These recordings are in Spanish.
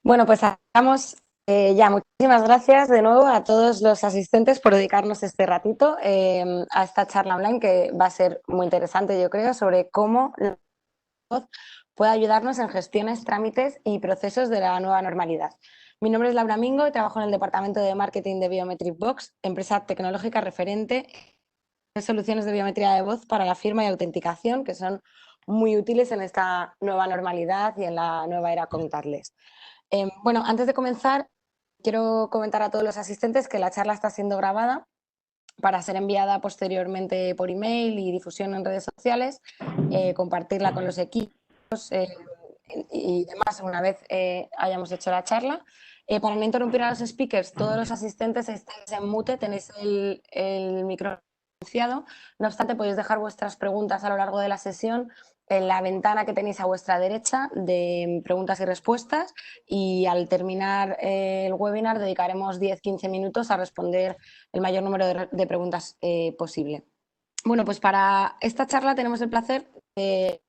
Bueno, pues estamos ya. Muchísimas gracias de nuevo a todos los asistentes por dedicarnos este ratito a esta charla online que va a ser muy interesante, yo creo, sobre cómo la voz puede ayudarnos en gestiones, trámites y procesos de la nueva normalidad. Mi nombre es Laura Mingo y trabajo en el departamento de marketing de Biometric Box, empresa tecnológica referente en soluciones de biometría de voz para la firma y autenticación, que son muy útiles en esta nueva normalidad y en la nueva era contactless. Bueno, antes de comenzar, quiero comentar a todos los asistentes que la charla está siendo grabada para ser enviada posteriormente por email y difusión en redes sociales, compartirla con los equipos y demás una vez hayamos hecho la charla. Para no interrumpir a los speakers, todos los asistentes estáis en mute, tenéis el micrófono silenciado. No obstante, podéis dejar vuestras preguntas a lo largo de la sesión en la ventana que tenéis a vuestra derecha de preguntas y respuestas, y al terminar el webinar dedicaremos 10-15 minutos a responder el mayor número de preguntas posible. Bueno, pues para esta charla tenemos el placer de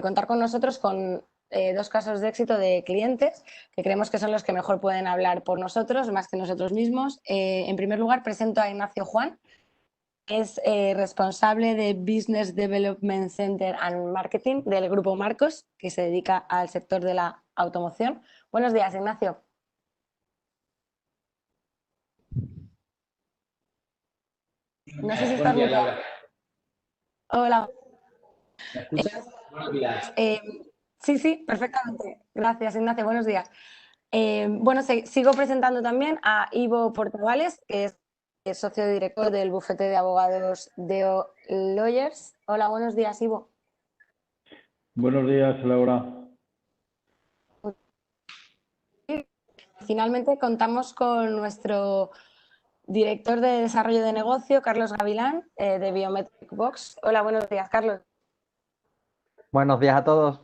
contar con nosotros con dos casos de éxito de clientes que creemos que son los que mejor pueden hablar por nosotros, más que nosotros mismos. En primer lugar, presento a Ignacio Juan. Es responsable de Business Development Center and Marketing del Grupo Marcos, que se dedica al sector de la automoción. Buenos días, Ignacio. No sé si estás Buenos días, muteado. Laura. Hola. ¿Me escuchas? Buenos días. Sí, perfectamente. Gracias, Ignacio. Buenos días. Bueno, sigo presentando también a Ivo Portavales, que es socio director del bufete de abogados Deo Lawyers. Hola, buenos días, Ivo. Buenos días, Laura. Finalmente contamos con nuestro director de desarrollo de negocio, Carlos Gavilán, de Biometric Box. Hola, buenos días, Carlos. Buenos días a todos.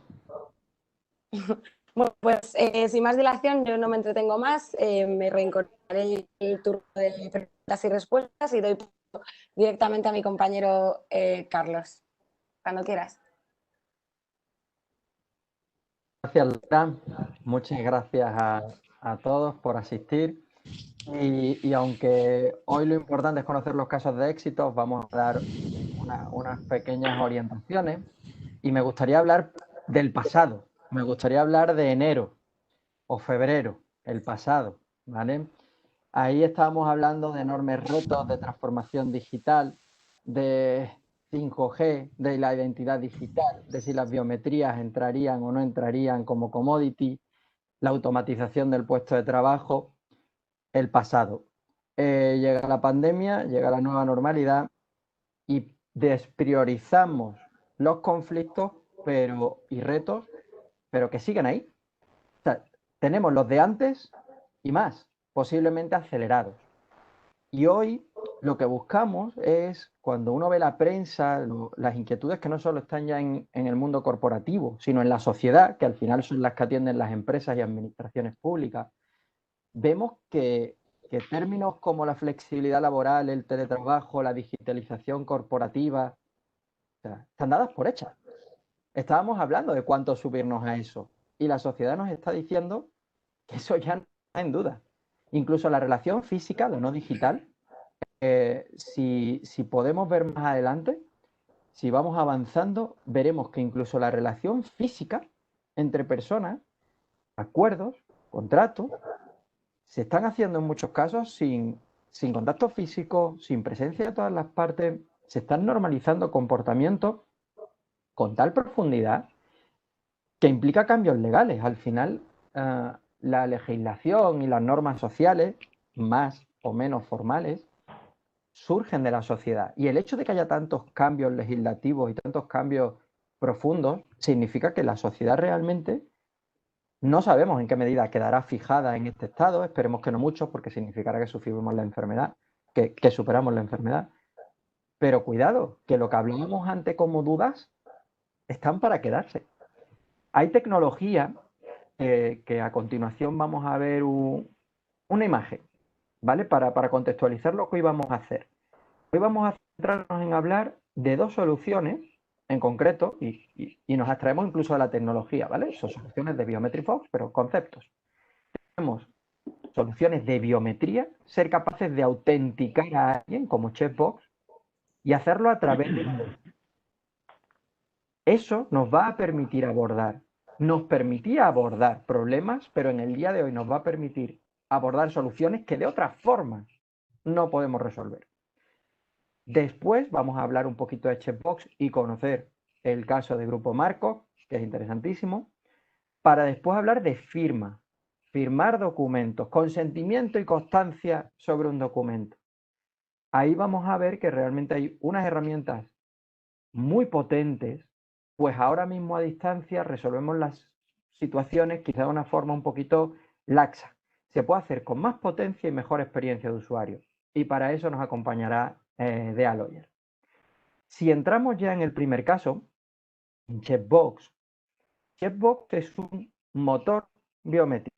Bueno, pues sin más dilación, yo no me entretengo más, me reincorporaré el turno de preguntas y respuestas y doy directamente a mi compañero Carlos, cuando quieras. Gracias, Laura. Muchas gracias a todos por asistir. Y aunque hoy lo importante es conocer los casos de éxito, os vamos a dar unas pequeñas orientaciones. Y me gustaría hablar del pasado. Me gustaría hablar de enero o febrero, el pasado, ¿vale? Ahí estábamos hablando de enormes retos de transformación digital, de 5G, de la identidad digital, de si las biometrías entrarían o no entrarían como commodity, la automatización del puesto de trabajo, el pasado. Llega la pandemia, llega la nueva normalidad y despriorizamos los conflictos y retos, pero que siguen ahí. O sea, tenemos los de antes y más, posiblemente acelerados. Y hoy lo que buscamos es, cuando uno ve la prensa, las inquietudes que no solo están ya en el mundo corporativo, sino en la sociedad, que al final son las que atienden las empresas y administraciones públicas, vemos que términos como la flexibilidad laboral, el teletrabajo, la digitalización corporativa, o sea, están dadas por hechas. Estábamos hablando de cuánto subirnos a eso, y la sociedad nos está diciendo que eso ya no está en duda. Incluso la relación física, lo no digital, si podemos ver más adelante, si vamos avanzando, veremos que incluso la relación física entre personas, acuerdos, contratos, se están haciendo en muchos casos sin contacto físico, sin presencia de todas las partes. Se están normalizando comportamientos con tal profundidad que implica cambios legales. Al final, la legislación y las normas sociales, más o menos formales, surgen de la sociedad. Y el hecho de que haya tantos cambios legislativos y tantos cambios profundos significa que la sociedad realmente no sabemos en qué medida quedará fijada en este estado. Esperemos que no mucho, porque significará que sufrimos la enfermedad, que superamos la enfermedad. Pero cuidado, que lo que hablábamos antes como dudas están para quedarse. Hay tecnología que a continuación vamos a ver una imagen, ¿vale? Para contextualizar lo que hoy vamos a hacer. Hoy vamos a centrarnos en hablar de dos soluciones en concreto y nos abstraemos incluso de la tecnología, ¿vale? Son soluciones de Biometric Box, pero conceptos. tenemos soluciones de biometría, ser capaces de autenticar a alguien como checkbox y hacerlo a través de la voz. Eso nos va a permitir abordar, nos permitía abordar problemas, pero en el día de hoy nos va a permitir abordar soluciones que de otra forma no podemos resolver. Después vamos a hablar un poquito de checkbox y conocer el caso de Grupo Markov, que es interesantísimo, para después hablar de firma, firmar documentos, consentimiento y constancia sobre un documento. Ahí vamos a ver que realmente hay unas herramientas muy potentes, pues ahora mismo a distancia resolvemos las situaciones quizá de una forma un poquito laxa. Se puede hacer con más potencia y mejor experiencia de usuario. Y para eso nos acompañará DeaLawyer. Si entramos ya en el primer caso, en Checkbox. Checkbox es un motor biométrico.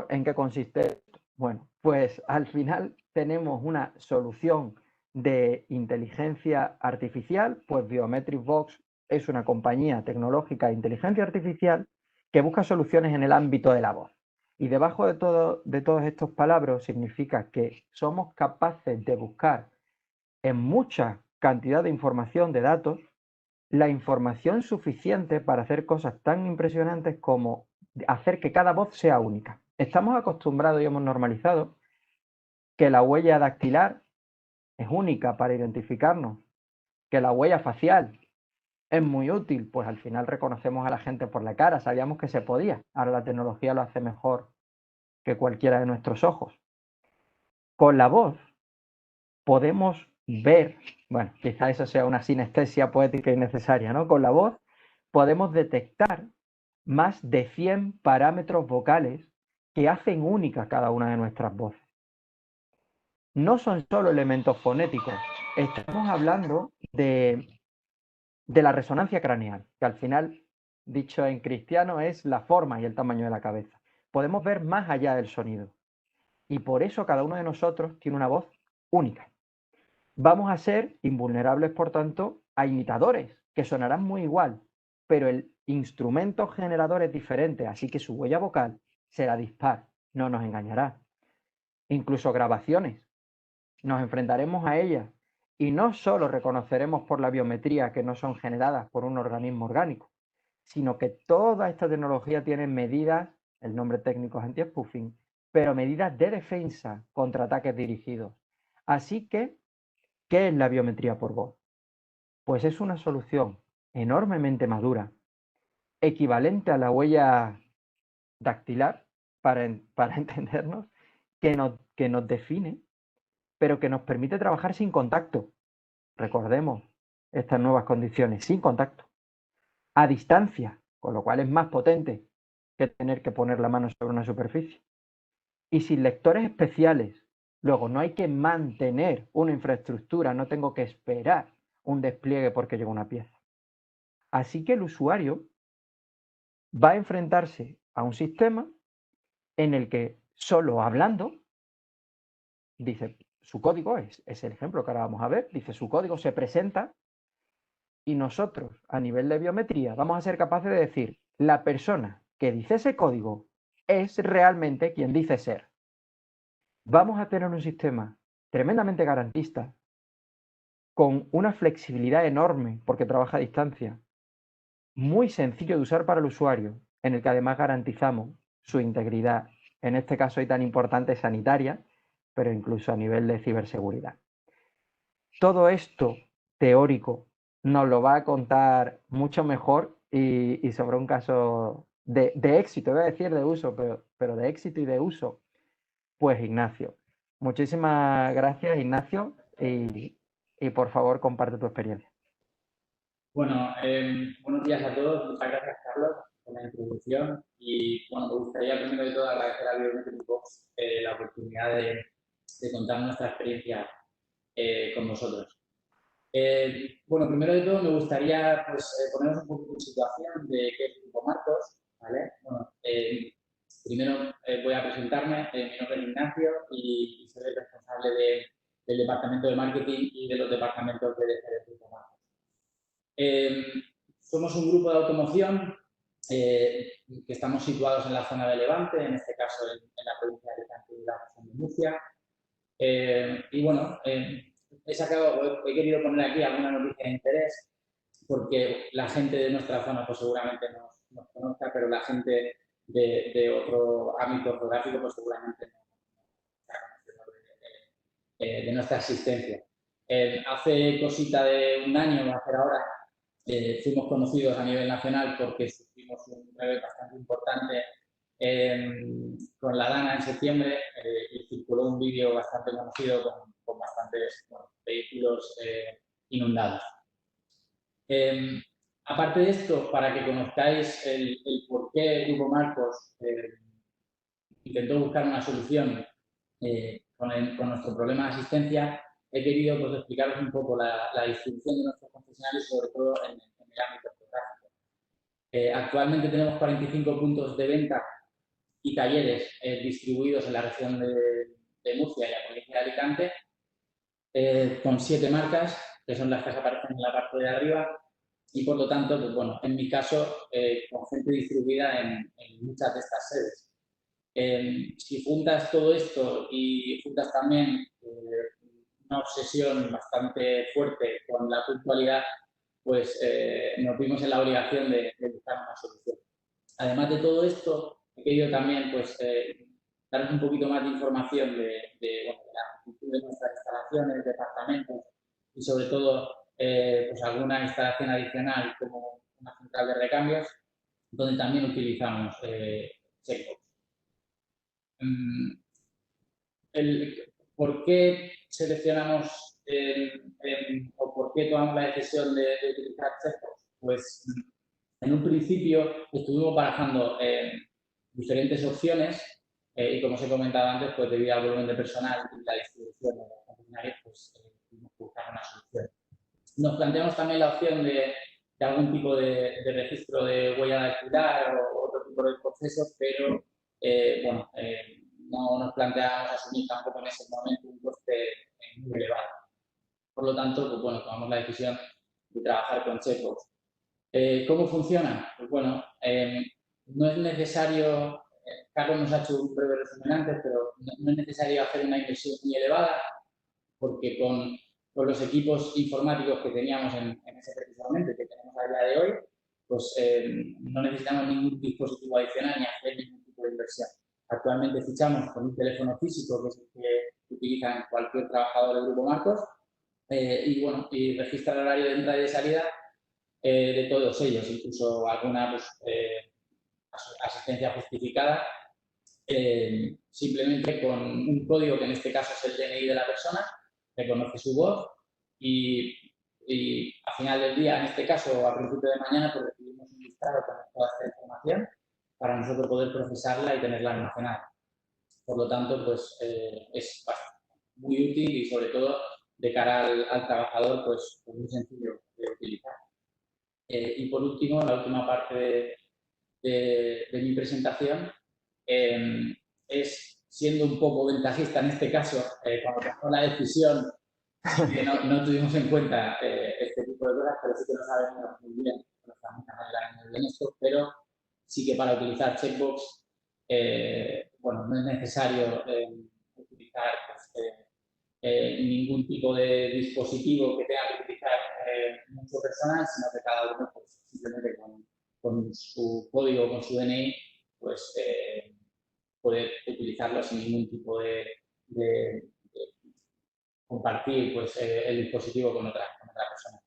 ¿En qué consiste esto? Bueno, pues al final tenemos una solución de inteligencia artificial, pues Biometric Box es una compañía tecnológica de inteligencia artificial que busca soluciones en el ámbito de la voz. Y debajo de todos estos palabras significa que somos capaces de buscar en mucha cantidad de información, de datos, la información suficiente para hacer cosas tan impresionantes como hacer que cada voz sea única. Estamos acostumbrados y hemos normalizado que la huella dactilar es única para identificarnos, que la huella facial es muy útil, pues al final reconocemos a la gente por la cara, sabíamos que se podía, ahora la tecnología lo hace mejor que cualquiera de nuestros ojos. Con la voz podemos ver, bueno, quizá eso sea una sinestesia poética innecesaria, ¿no? Con la voz podemos detectar más de 100 parámetros vocales que hacen única cada una de nuestras voces. No son solo elementos fonéticos, estamos hablando de la resonancia craneal, que al final, dicho en cristiano, es la forma y el tamaño de la cabeza. Podemos ver más allá del sonido y por eso cada uno de nosotros tiene una voz única. Vamos a ser invulnerables, por tanto, a imitadores, que sonarán muy igual, pero el instrumento generador es diferente, así que su huella vocal será dispar, no nos engañará. Incluso grabaciones, nos enfrentaremos a ellas y no solo reconoceremos por la biometría que no son generadas por un organismo orgánico, sino que toda esta tecnología tiene medidas, el nombre técnico es anti-spoofing, pero medidas de defensa contra ataques dirigidos. Así que, ¿qué es la biometría por voz? Pues es una solución enormemente madura, equivalente a la huella dactilar, para entendernos, que nos define, pero que nos permite trabajar sin contacto. Recordemos estas nuevas condiciones, sin contacto, a distancia, con lo cual es más potente que tener que poner la mano sobre una superficie. Y sin lectores especiales. Luego, no hay que mantener una infraestructura, no tengo que esperar un despliegue porque llega una pieza. Así que el usuario va a enfrentarse a un sistema en el que solo hablando, dice su código, es el ejemplo que ahora vamos a ver, dice su código se presenta y nosotros a nivel de biometría vamos a ser capaces de decir la persona que dice ese código es realmente quien dice ser. Vamos a tener un sistema tremendamente garantista, con una flexibilidad enorme porque trabaja a distancia, muy sencillo de usar para el usuario, en el que además garantizamos su integridad, en este caso y tan importante sanitaria, pero incluso a nivel de ciberseguridad. Todo esto teórico nos lo va a contar mucho mejor y sobre un caso de éxito, voy a decir de uso, pero de éxito y de uso, pues Ignacio. Muchísimas gracias, Ignacio, y por favor comparte tu experiencia. Bueno, buenos días a todos. Muchas gracias, Carlos, por la introducción. Y bueno, me gustaría primero de todo agradecer a Biometric Box la oportunidad de contar nuestra experiencia con vosotros. Bueno, primero de todo me gustaría pues, poneros un poco en situación de qué es Grupo Marcos, ¿vale? Bueno, primero voy a presentarme. Mi nombre es Ignacio y soy el responsable del departamento de marketing y de los departamentos de Grupo Marcos. Somos un grupo de automoción que estamos situados en la zona de Levante, en este caso en la provincia de Alicante y la región de Murcia. Y bueno, he querido poner aquí alguna noticia de interés porque la gente de nuestra zona pues seguramente nos conozca, pero la gente de otro ámbito geográfico pues seguramente no está conociendo de nuestra existencia. Hace cosita de un año, va a hacer ahora, fuimos conocidos a nivel nacional porque sufrimos un revés bastante importante con la Dana en septiembre y circuló un vídeo bastante conocido con bastantes vehículos inundados. Aparte de esto, para que conozcáis el por qué Grupo Marcos intentó buscar una solución con nuestro problema de asistencia, he querido pues, explicaros un poco la distribución de nuestros concesionarios, sobre todo en el ámbito geográfico. Actualmente tenemos 45 puntos de venta y talleres distribuidos en la región de Murcia y la provincia de Alicante, con 7 marcas, que son las que aparecen en la parte de arriba, y por lo tanto, pues, bueno, en mi caso, con gente distribuida en muchas de estas sedes. Si juntas todo esto y juntas también una obsesión bastante fuerte con la puntualidad, pues nos vimos en la obligación de buscar una solución. Además de todo esto, he querido también pues, daros un poquito más de información de la actitud de nuestras instalaciones, departamentos y sobre todo pues alguna instalación adicional como una central de recambios, donde también utilizamos checkbox. ¿Por qué seleccionamos o por qué tomamos la decisión de utilizar checkbox? Pues en un principio estuvimos barajando diferentes opciones y como os he comentado antes, pues debido al volumen de personal y la distribución de los funcionarios, pues tuvimos que buscar una solución. Nos planteamos también la opción de algún tipo de registro de huella dactilar o otro tipo de procesos, pero bueno, no nos planteábamos asumir tampoco en ese momento un coste muy elevado. Por lo tanto, pues bueno, tomamos la decisión de trabajar con checkbox. ¿Cómo funciona? Pues bueno, no es necesario, Carlos nos ha hecho un breve resumen antes, pero no es necesario hacer una inversión muy elevada, porque con los equipos informáticos que teníamos en ese preciso momento, que tenemos a día de hoy, pues no necesitamos ningún dispositivo adicional ni hacer ningún tipo de inversión. Actualmente fichamos con un teléfono físico, que es el que utilizan cualquier trabajador del Grupo Marcos, y bueno, y registra el horario de entrada y de salida de todos ellos, incluso alguna pues, asistencia justificada, simplemente con un código que en este caso es el DNI de la persona, reconoce su voz y a final del día, en este caso a principio de mañana, pues recibimos un listado con toda esta información para nosotros poder procesarla y tenerla almacenada. Por lo tanto, pues es muy útil y sobre todo de cara al trabajador, pues muy sencillo de utilizar. Y por último, la última parte de mi presentación es, siendo un poco ventajista en este caso, cuando tomó la decisión, que no tuvimos en cuenta este tipo de cosas, pero sí que nos sabemos muy bien, no estamos muy bien esto, pero sí que para utilizar checkbox, bueno, no es necesario utilizar pues, ningún tipo de dispositivo que tenga que utilizar mucho personal, sino que cada uno pues, simplemente con su código, con su DNI, pues puede utilizarlo sin ningún tipo de compartir pues, el dispositivo con otra persona.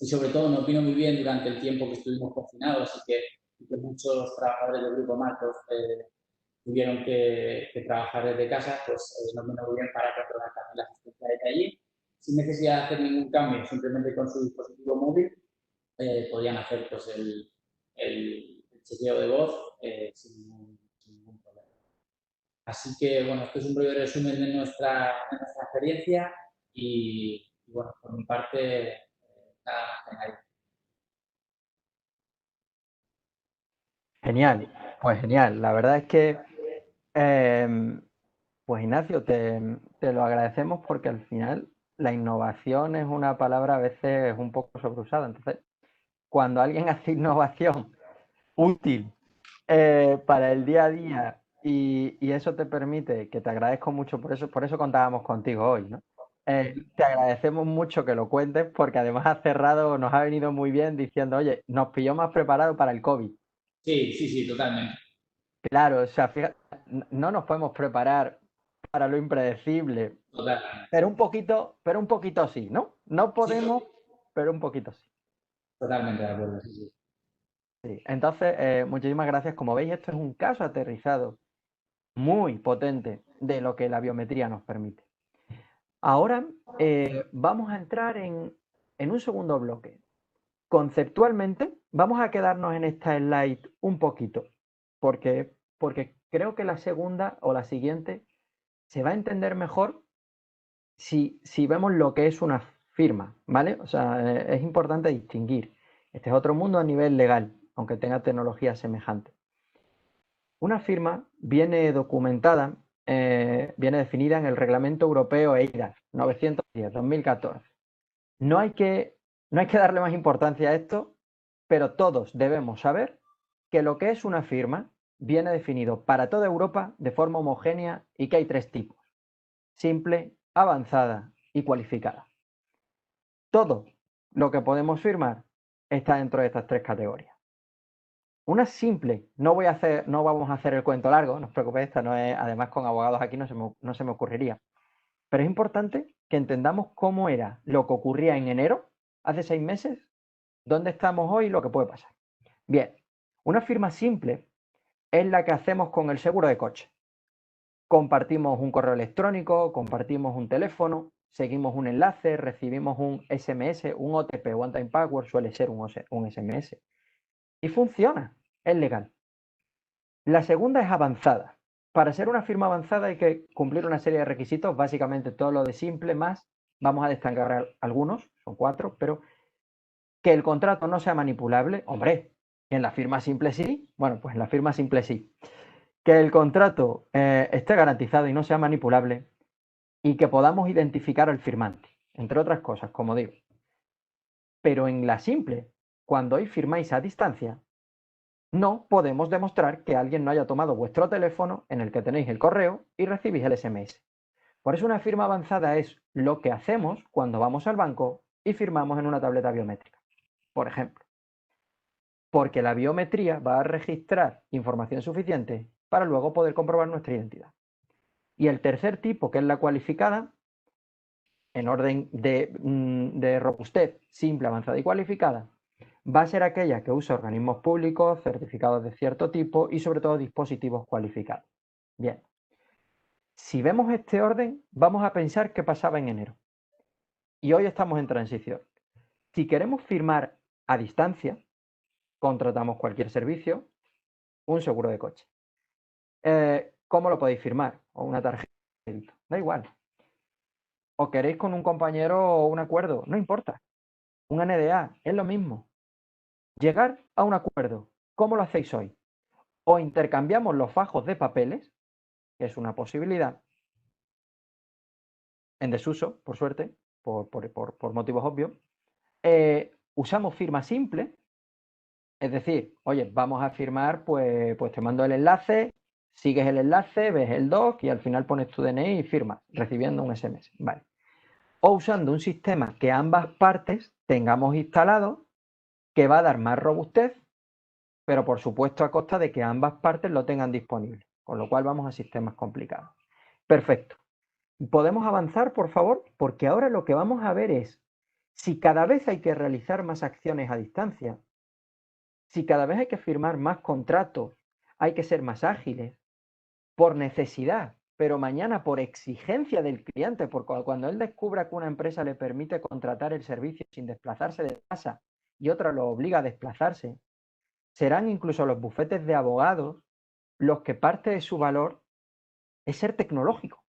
Y sobre todo nos vino muy bien durante el tiempo que estuvimos confinados y que muchos trabajadores del Grupo Marcos tuvieron que trabajar desde casa, pues nos vino muy bien para controlar también la asistencia desde allí, sin necesidad de hacer ningún cambio, simplemente con su dispositivo móvil podían hacer pues, el chequeo de voz sin ningún problema. Así que, bueno, esto es un breve resumen de nuestra experiencia y bueno, por mi parte, nada más que añadir. Genial, pues genial. La verdad es que, pues Ignacio, te lo agradecemos porque al final la innovación es una palabra a veces un poco sobreusada. Entonces, cuando alguien hace innovación útil para el día a día y eso te permite, que te agradezco mucho, por eso contábamos contigo hoy, ¿no? Te agradecemos mucho que lo cuentes porque además has cerrado, nos ha venido muy bien diciendo, oye, nos pilló más preparado para el COVID. Sí, sí, sí, totalmente. Claro, o sea, fíjate, no nos podemos preparar para lo impredecible, Totalmente. pero un poquito sí, ¿no? No Sí, podemos, pero un poquito sí. totalmente de acuerdo, sí, sí. Sí. Entonces, muchísimas gracias. Como veis, esto es un caso aterrizado muy potente de lo que la biometría nos permite. Ahora vamos a entrar en un segundo bloque. Conceptualmente, vamos a quedarnos en esta slide un poquito, porque creo que la segunda o la siguiente se va a entender mejor si vemos lo que es una firma, ¿vale? O sea, es importante distinguir. Este es otro mundo a nivel legal, aunque tenga tecnología semejante. Una firma viene documentada, viene definida en el Reglamento Europeo EIDAS 910-2014. No hay que darle más importancia a esto, pero todos debemos saber que lo que es una firma viene definido para toda Europa de forma homogénea y que hay tres tipos: simple, avanzada y cualificada. Todo lo que podemos firmar está dentro de estas tres categorías. Una simple, no vamos a hacer el cuento largo, no os preocupéis, esta no es, además con abogados aquí no se me ocurriría. Pero es importante que entendamos cómo era lo que ocurría en enero, hace 6 meses, dónde estamos hoy y lo que puede pasar. Bien, una firma simple es la que hacemos con el seguro de coche. Compartimos un correo electrónico, compartimos un teléfono, seguimos un enlace, recibimos un SMS, un OTP, One Time Password, suele ser un SMS. Y funciona, es legal. La segunda es avanzada. Para ser una firma avanzada hay que cumplir una serie de requisitos, básicamente todo lo de simple más, vamos a destacar algunos, son 4, pero que el contrato no sea manipulable, hombre, en la firma simple sí, bueno, pues en la firma simple sí. Que el contrato esté garantizado y no sea manipulable y que podamos identificar al firmante, entre otras cosas, como digo. Pero en la simple, cuando hoy firmáis a distancia, no podemos demostrar que alguien no haya tomado vuestro teléfono en el que tenéis el correo y recibís el SMS. Por eso una firma avanzada es lo que hacemos cuando vamos al banco y firmamos en una tableta biométrica, por ejemplo. Porque la biometría va a registrar información suficiente para luego poder comprobar nuestra identidad. Y el tercer tipo, que es la cualificada, en orden de robustez, simple, avanzada y cualificada, va a ser aquella que usa organismos públicos, certificados de cierto tipo y sobre todo dispositivos cualificados. Bien, si vemos este orden, vamos a pensar qué pasaba en enero. Y hoy estamos en transición. Si queremos firmar a distancia, contratamos cualquier servicio, un seguro de coche. ¿Cómo lo podéis firmar? O una tarjeta de crédito, da igual. O queréis con un compañero o un acuerdo, no importa. Un NDA, es lo mismo. Llegar a un acuerdo, ¿cómo lo hacéis hoy? O intercambiamos los fajos de papeles, que es una posibilidad, en desuso, por suerte, por motivos obvios. Usamos firma simple, es decir, oye, vamos a firmar, pues te mando el enlace, sigues el enlace, ves el doc y al final pones tu DNI y firmas, recibiendo un SMS. Vale. O usando un sistema que ambas partes tengamos instalado, que va a dar más robustez, pero por supuesto a costa de que ambas partes lo tengan disponible, con lo cual vamos a sistemas complicados. Perfecto. ¿Podemos avanzar, por favor? Porque ahora lo que vamos a ver es si cada vez hay que realizar más acciones a distancia, si cada vez hay que firmar más contratos, hay que ser más ágiles, por necesidad, pero mañana por exigencia del cliente, porque cuando él descubra que una empresa le permite contratar el servicio sin desplazarse de casa y otra lo obliga a desplazarse, serán incluso los bufetes de abogados los que parte de su valor es ser tecnológico,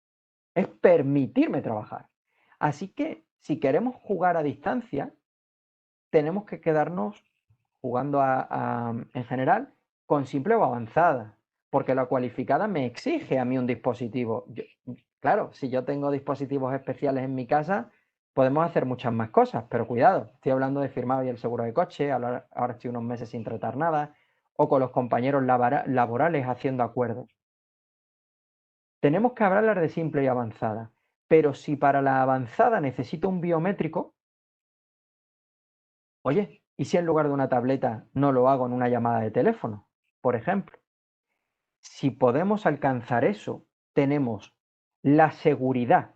es permitirme trabajar. Así que si queremos jugar a distancia, tenemos que quedarnos jugando en general con simple o avanzada, porque la cualificada me exige a mí un dispositivo. Claro, si yo tengo dispositivos especiales en mi casa, podemos hacer muchas más cosas, pero cuidado, estoy hablando de firmado y el seguro de coche, ahora estoy unos meses sin tratar nada, o con los compañeros laborales haciendo acuerdos. Tenemos que hablar de simple y avanzada, pero si para la avanzada necesito un biométrico, oye, ¿y si en lugar de una tableta no lo hago en una llamada de teléfono, por ejemplo? Si podemos alcanzar eso, tenemos la seguridad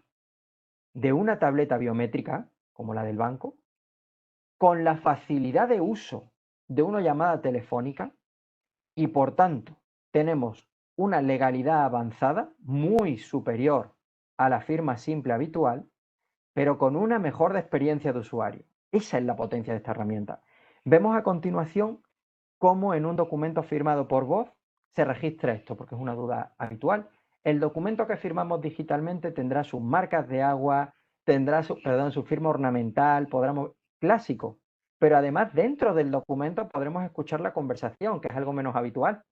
de una tableta biométrica, como la del banco, con la facilidad de uso de una llamada telefónica y, por tanto, tenemos una legalidad avanzada muy superior a la firma simple habitual, pero con una mejor experiencia de usuario. Esa es la potencia de esta herramienta. Vemos a continuación cómo en un documento firmado por voz se registra esto, porque es una duda habitual. El documento que firmamos digitalmente tendrá sus marcas de agua, tendrá su firma ornamental, clásico, pero además dentro del documento podremos escuchar la conversación, que es algo menos habitual.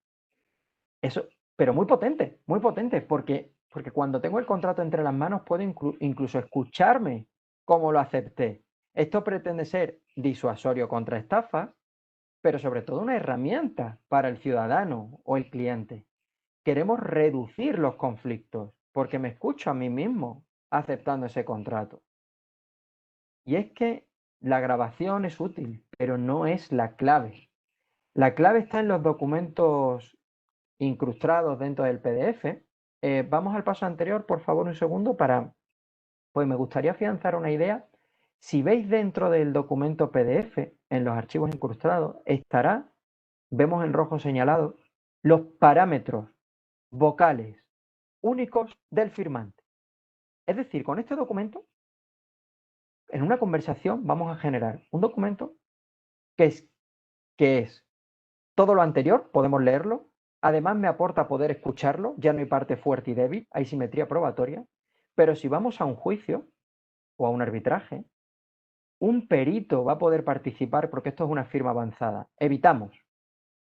Eso, pero muy potente, porque cuando tengo el contrato entre las manos puedo incluso escucharme cómo lo acepté. Esto pretende ser disuasorio contra estafas, pero sobre todo una herramienta para el ciudadano o el cliente. Queremos reducir los conflictos porque me escucho a mí mismo aceptando ese contrato. Y es que la grabación es útil, pero no es la clave. La clave está en los documentos incrustados dentro del PDF. Vamos al paso anterior, por favor, un segundo, pues me gustaría afianzar una idea. Si veis dentro del documento PDF, en los archivos incrustados, vemos en rojo señalado, los parámetros vocales únicos del firmante. Es decir, con este documento, en una conversación vamos a generar un documento que es todo lo anterior, podemos leerlo. Además me aporta poder escucharlo, ya no hay parte fuerte y débil, hay simetría probatoria. Pero si vamos a un juicio o a un arbitraje, un perito va a poder participar porque esto es una firma avanzada. Evitamos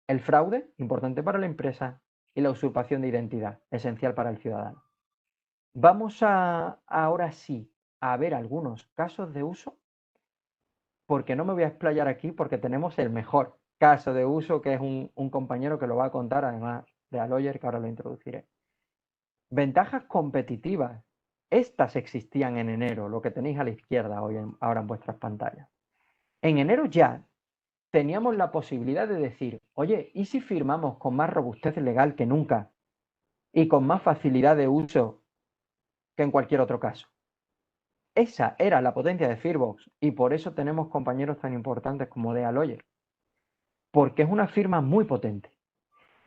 el fraude, importante para la empresa, y la usurpación de identidad, esencial para el ciudadano. Vamos ahora sí a ver algunos casos de uso, porque no me voy a explayar aquí porque tenemos el mejor caso de uso, que es un compañero que lo va a contar, además de Aloyer, que ahora lo introduciré. Ventajas competitivas. Estas existían en enero, lo que tenéis a la izquierda ahora en vuestras pantallas. En enero ya teníamos la posibilidad de decir, oye, ¿y si firmamos con más robustez legal que nunca y con más facilidad de uso que en cualquier otro caso? Esa era la potencia de Fearbox y por eso tenemos compañeros tan importantes como Dea Lawyer, porque es una firma muy potente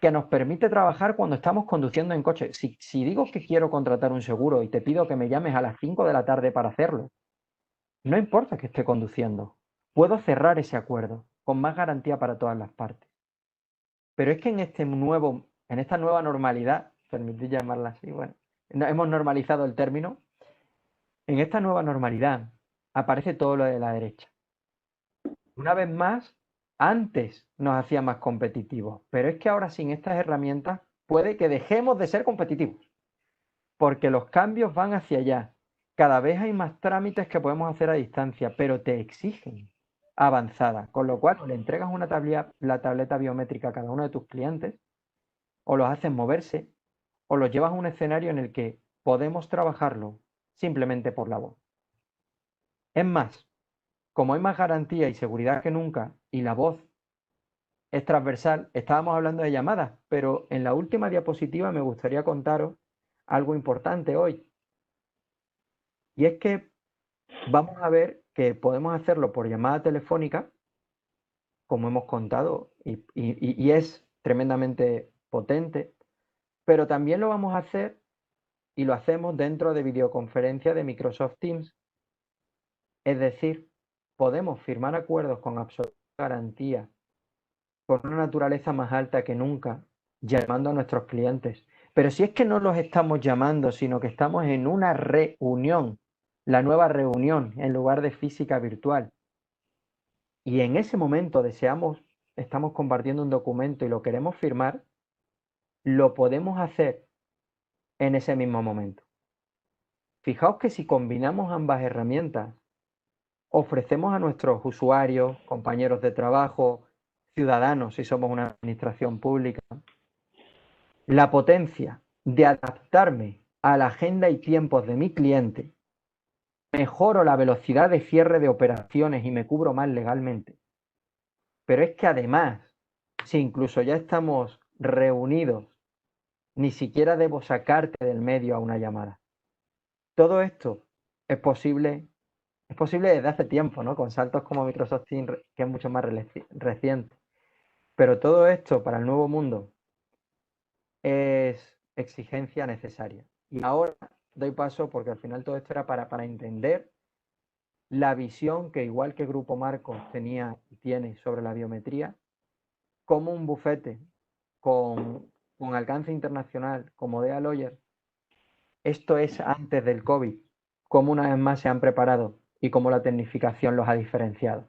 que nos permite trabajar cuando estamos conduciendo en coche. Si digo que quiero contratar un seguro y te pido que me llames a las 5 de la tarde para hacerlo, no importa que esté conduciendo, puedo cerrar ese acuerdo con más garantía para todas las partes. Pero es que en esta nueva normalidad, permitid llamarla así, bueno, hemos normalizado el término, en esta nueva normalidad aparece todo lo de la derecha. Una vez más, antes nos hacía más competitivos, pero es que ahora sin estas herramientas puede que dejemos de ser competitivos, porque los cambios van hacia allá. Cada vez hay más trámites que podemos hacer a distancia, pero te exigen avanzada, con lo cual le entregas la tableta biométrica a cada uno de tus clientes, o los haces moverse, o los llevas a un escenario en el que podemos trabajarlo simplemente por la voz. Es más, como hay más garantía y seguridad que nunca, y la voz es transversal, estábamos hablando de llamadas, pero en la última diapositiva me gustaría contaros algo importante hoy. Y es que vamos a ver que podemos hacerlo por llamada telefónica, como hemos contado, y es tremendamente potente, pero también lo vamos a hacer y lo hacemos dentro de videoconferencia de Microsoft Teams. Es decir, podemos firmar acuerdos con absoluta garantía, con una naturaleza más alta que nunca, llamando a nuestros clientes. Pero si es que no los estamos llamando, sino que estamos en una reunión, la nueva reunión, en lugar de física virtual, y en ese momento estamos compartiendo un documento y lo queremos firmar, lo podemos hacer en ese mismo momento. Fijaos que si combinamos ambas herramientas, ofrecemos a nuestros usuarios, compañeros de trabajo, ciudadanos si somos una administración pública, la potencia de adaptarme a la agenda y tiempos de mi cliente, mejoro la velocidad de cierre de operaciones y me cubro más legalmente. Pero es que además, si incluso ya estamos reunidos, ni siquiera debo sacarte del medio a una llamada. Todo esto es posible desde hace tiempo, ¿no? Con saltos como Microsoft Teams, que es mucho más reciente. Pero todo esto para el nuevo mundo es exigencia necesaria. Y ahora doy paso, porque al final todo esto era para entender la visión que, igual que Grupo Marcos tenía y tiene sobre la biometría, como un bufete con alcance internacional como DEA Lawyer, esto es antes del COVID, cómo una vez más se han preparado y cómo la tecnificación los ha diferenciado.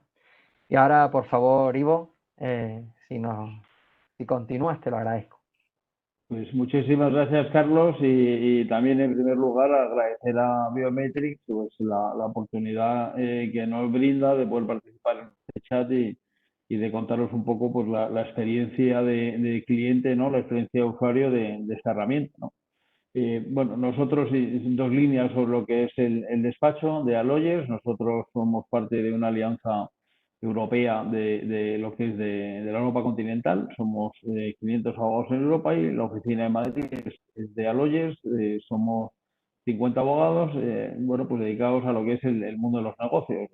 Y ahora, por favor, Ivo, si continúas, te lo agradezco. Pues muchísimas gracias, Carlos, y también en primer lugar agradecer a Biometrics pues, la oportunidad que nos brinda de poder participar en este chat y de contaros un poco pues, la experiencia de cliente, ¿no? La experiencia de usuario de esta herramienta, ¿no? Bueno, nosotros, dos líneas sobre lo que es el despacho de Aloyers. Nosotros somos parte de una alianza europea de lo que es de la Europa continental. Somos 500 abogados en Europa y la oficina de Madrid es de Aloyers. Somos 50 abogados, bueno, pues dedicados a lo que es el mundo de los negocios.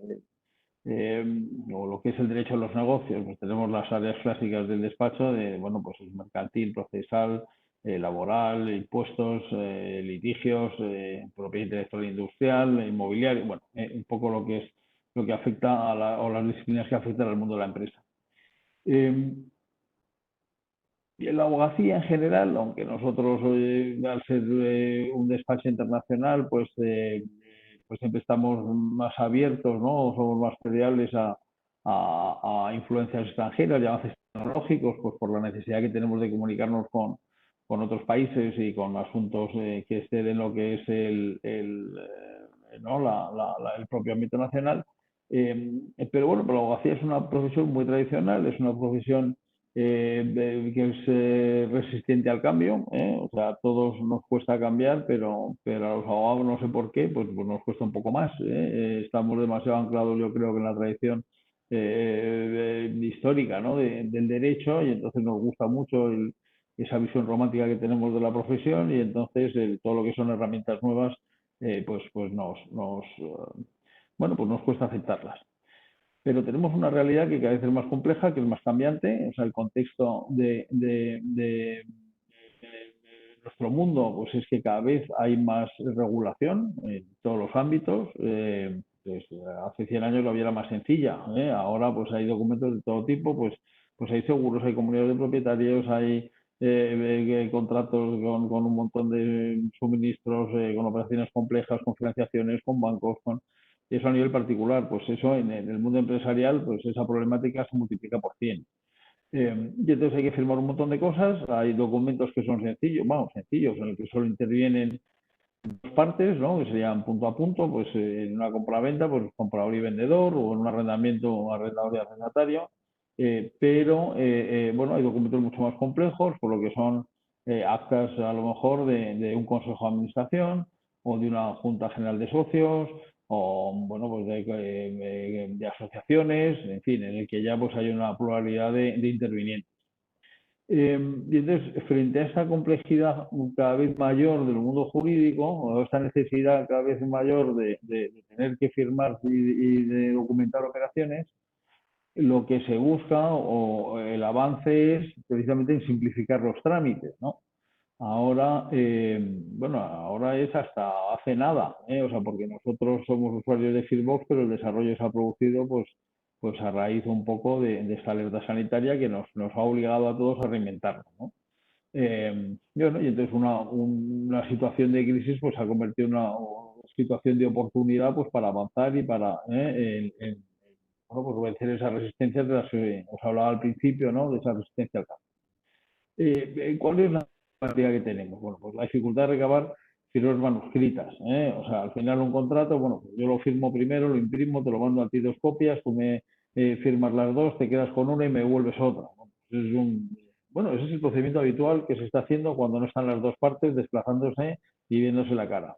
O lo que es el derecho a los negocios, pues tenemos las áreas clásicas del despacho de, bueno, pues el mercantil, procesal, laboral, impuestos, litigios, propiedad intelectual industrial, inmobiliario, bueno, un poco lo que es lo que afecta o las disciplinas que afectan al mundo de la empresa. Y en la abogacía en general, aunque nosotros al ser un despacho internacional, pues siempre estamos más abiertos, ¿no? Somos más permeables a influencias extranjeras y avances tecnológicos, pues por la necesidad que tenemos de comunicarnos con otros países y con asuntos que estén en lo que es ¿no? el propio ámbito nacional. Pero bueno, la abogacía es una profesión muy tradicional, es una profesión que es resistente al cambio, o sea, a todos nos cuesta cambiar, pero a los abogados no sé por qué, pues nos cuesta un poco más. Estamos demasiado anclados, yo creo, que en la tradición histórica, ¿no? Del derecho, y entonces nos gusta mucho esa visión romántica que tenemos de la profesión, y entonces todo lo que son herramientas nuevas, pues bueno, pues nos cuesta aceptarlas. Pero tenemos una realidad que cada vez es más compleja, que es más cambiante. O sea, el contexto de nuestro mundo pues es que cada vez hay más regulación en todos los ámbitos. Pues, hace 100 años la vida era más sencilla. Ahora pues hay documentos de todo tipo, pues hay seguros, hay comunidades de propietarios, hay contratos con un montón de suministros, con operaciones complejas, con financiaciones, con bancos, eso a nivel particular. Pues eso en el mundo empresarial, pues esa problemática se multiplica por 100. Y entonces hay que firmar un montón de cosas. Hay documentos que son sencillos, sencillos, en el que solo intervienen dos partes, ¿no? Que serían punto a punto, pues en una compra-venta, pues comprador y vendedor, o en un arrendamiento, arrendador y arrendatario. Bueno, hay documentos mucho más complejos, por lo que son actas a lo mejor de un consejo de administración o de una junta general de socios, o bueno, pues de asociaciones, en fin, en el que ya pues hay una pluralidad de intervinientes. Y entonces, frente a esa complejidad cada vez mayor del mundo jurídico, o esta necesidad cada vez mayor de tener que firmar y de documentar operaciones, lo que se busca o el avance es precisamente en simplificar los trámites, ¿no? Ahora, bueno, ahora es hasta hace nada, o sea, porque nosotros somos usuarios de Fearbox, pero el desarrollo se ha producido pues a raíz un poco de esta alerta sanitaria que nos ha obligado a todos a reinventarnos, ¿no? Bueno, y entonces una situación de crisis pues se ha convertido en una situación de oportunidad pues para avanzar y para bueno, pues vencer esas resistencias de las que os hablaba al principio, ¿no? De esa resistencia al cambio. ¿Cuál es la práctica que tenemos? Bueno, pues la dificultad de recabar firmas manuscritas. O sea, al final un contrato, bueno, pues yo lo firmo primero, lo imprimo, te lo mando a ti 2 copias, tú me firmas las dos, te quedas con una y me devuelves otra. Bueno, ese es el procedimiento habitual que se está haciendo cuando no están las dos partes desplazándose y viéndose la cara.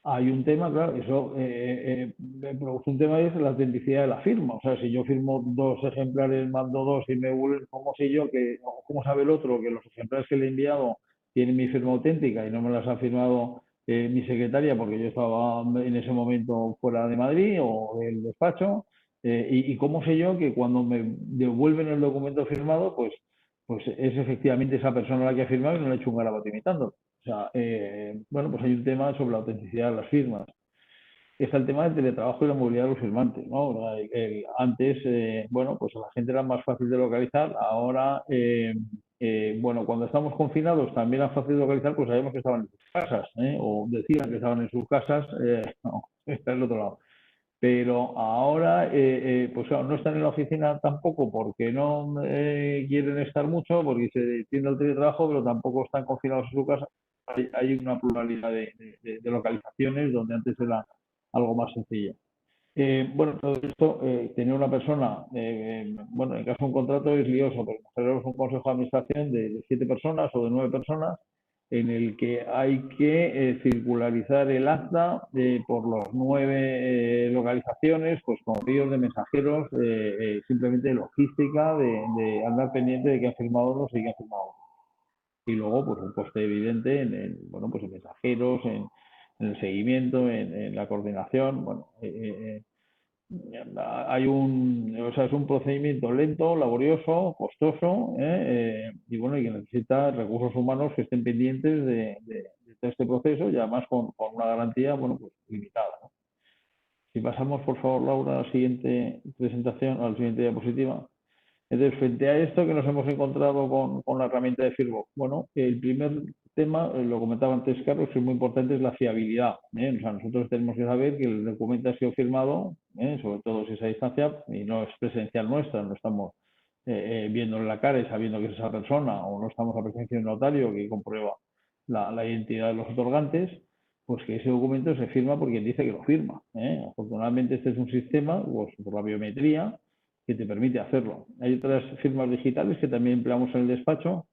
Hay un tema, claro, eso me produce un tema, es la autenticidad de la firma. O sea, si yo firmo 2 ejemplares, mando 2 y me vuelven, ¿cómo sé yo que, o cómo sabe el otro que los ejemplares que le he enviado tienen mi firma auténtica y no me las ha firmado mi secretaria porque yo estaba en ese momento fuera de Madrid o del despacho? Y cómo sé yo que cuando me devuelven el documento firmado, pues es efectivamente esa persona la que ha firmado y no le he hecho un garabato imitando. O sea, bueno, pues hay un tema sobre la autenticidad de las firmas. Está el tema del teletrabajo y la movilidad de los firmantes, ¿no? Antes, bueno, pues a la gente era más fácil de localizar. Ahora, bueno, cuando estamos confinados también era fácil de localizar, pues sabemos que estaban en sus casas, o decían que estaban en sus casas, no, está el otro lado. Pero ahora, pues claro, no están en la oficina tampoco porque no quieren estar mucho, porque se tiende al teletrabajo, pero tampoco están confinados en su casa. Hay una pluralidad de localizaciones donde antes era algo más sencillo. Bueno, todo esto, tener una persona, bueno, en caso de un contrato es lioso, porque tenemos un consejo de administración de 7 personas o de 9 personas, en el que hay que circularizar el acta por las 9 localizaciones, pues con ríos de mensajeros, simplemente logística de andar pendiente de que han firmado unos y que han firmado otros. Y luego, pues un coste evidente bueno, pues en mensajeros, en el seguimiento, en la coordinación. Bueno, o sea, es un procedimiento lento, laborioso, costoso, y bueno, y que necesita recursos humanos que estén pendientes de todo este proceso y además con una garantía, bueno, pues limitada, ¿no? Si pasamos, por favor, Laura, a la siguiente presentación, a la siguiente diapositiva. Entonces, frente a esto que nos hemos encontrado con la herramienta de Firbox, bueno, el primer tema, lo comentaba antes Carlos, que es muy importante, es la fiabilidad. O sea, nosotros tenemos que saber que el documento ha sido firmado, sobre todo si es a distancia, y no es presencial nuestra, no estamos viéndole la cara y sabiendo que es esa persona, o no estamos a presencia de un notario que comprueba la identidad de los otorgantes, pues que ese documento se firma porque dice que lo firma. Afortunadamente este es un sistema, pues por la biometría, que te permite hacerlo. Hay otras firmas digitales que también empleamos en el despacho,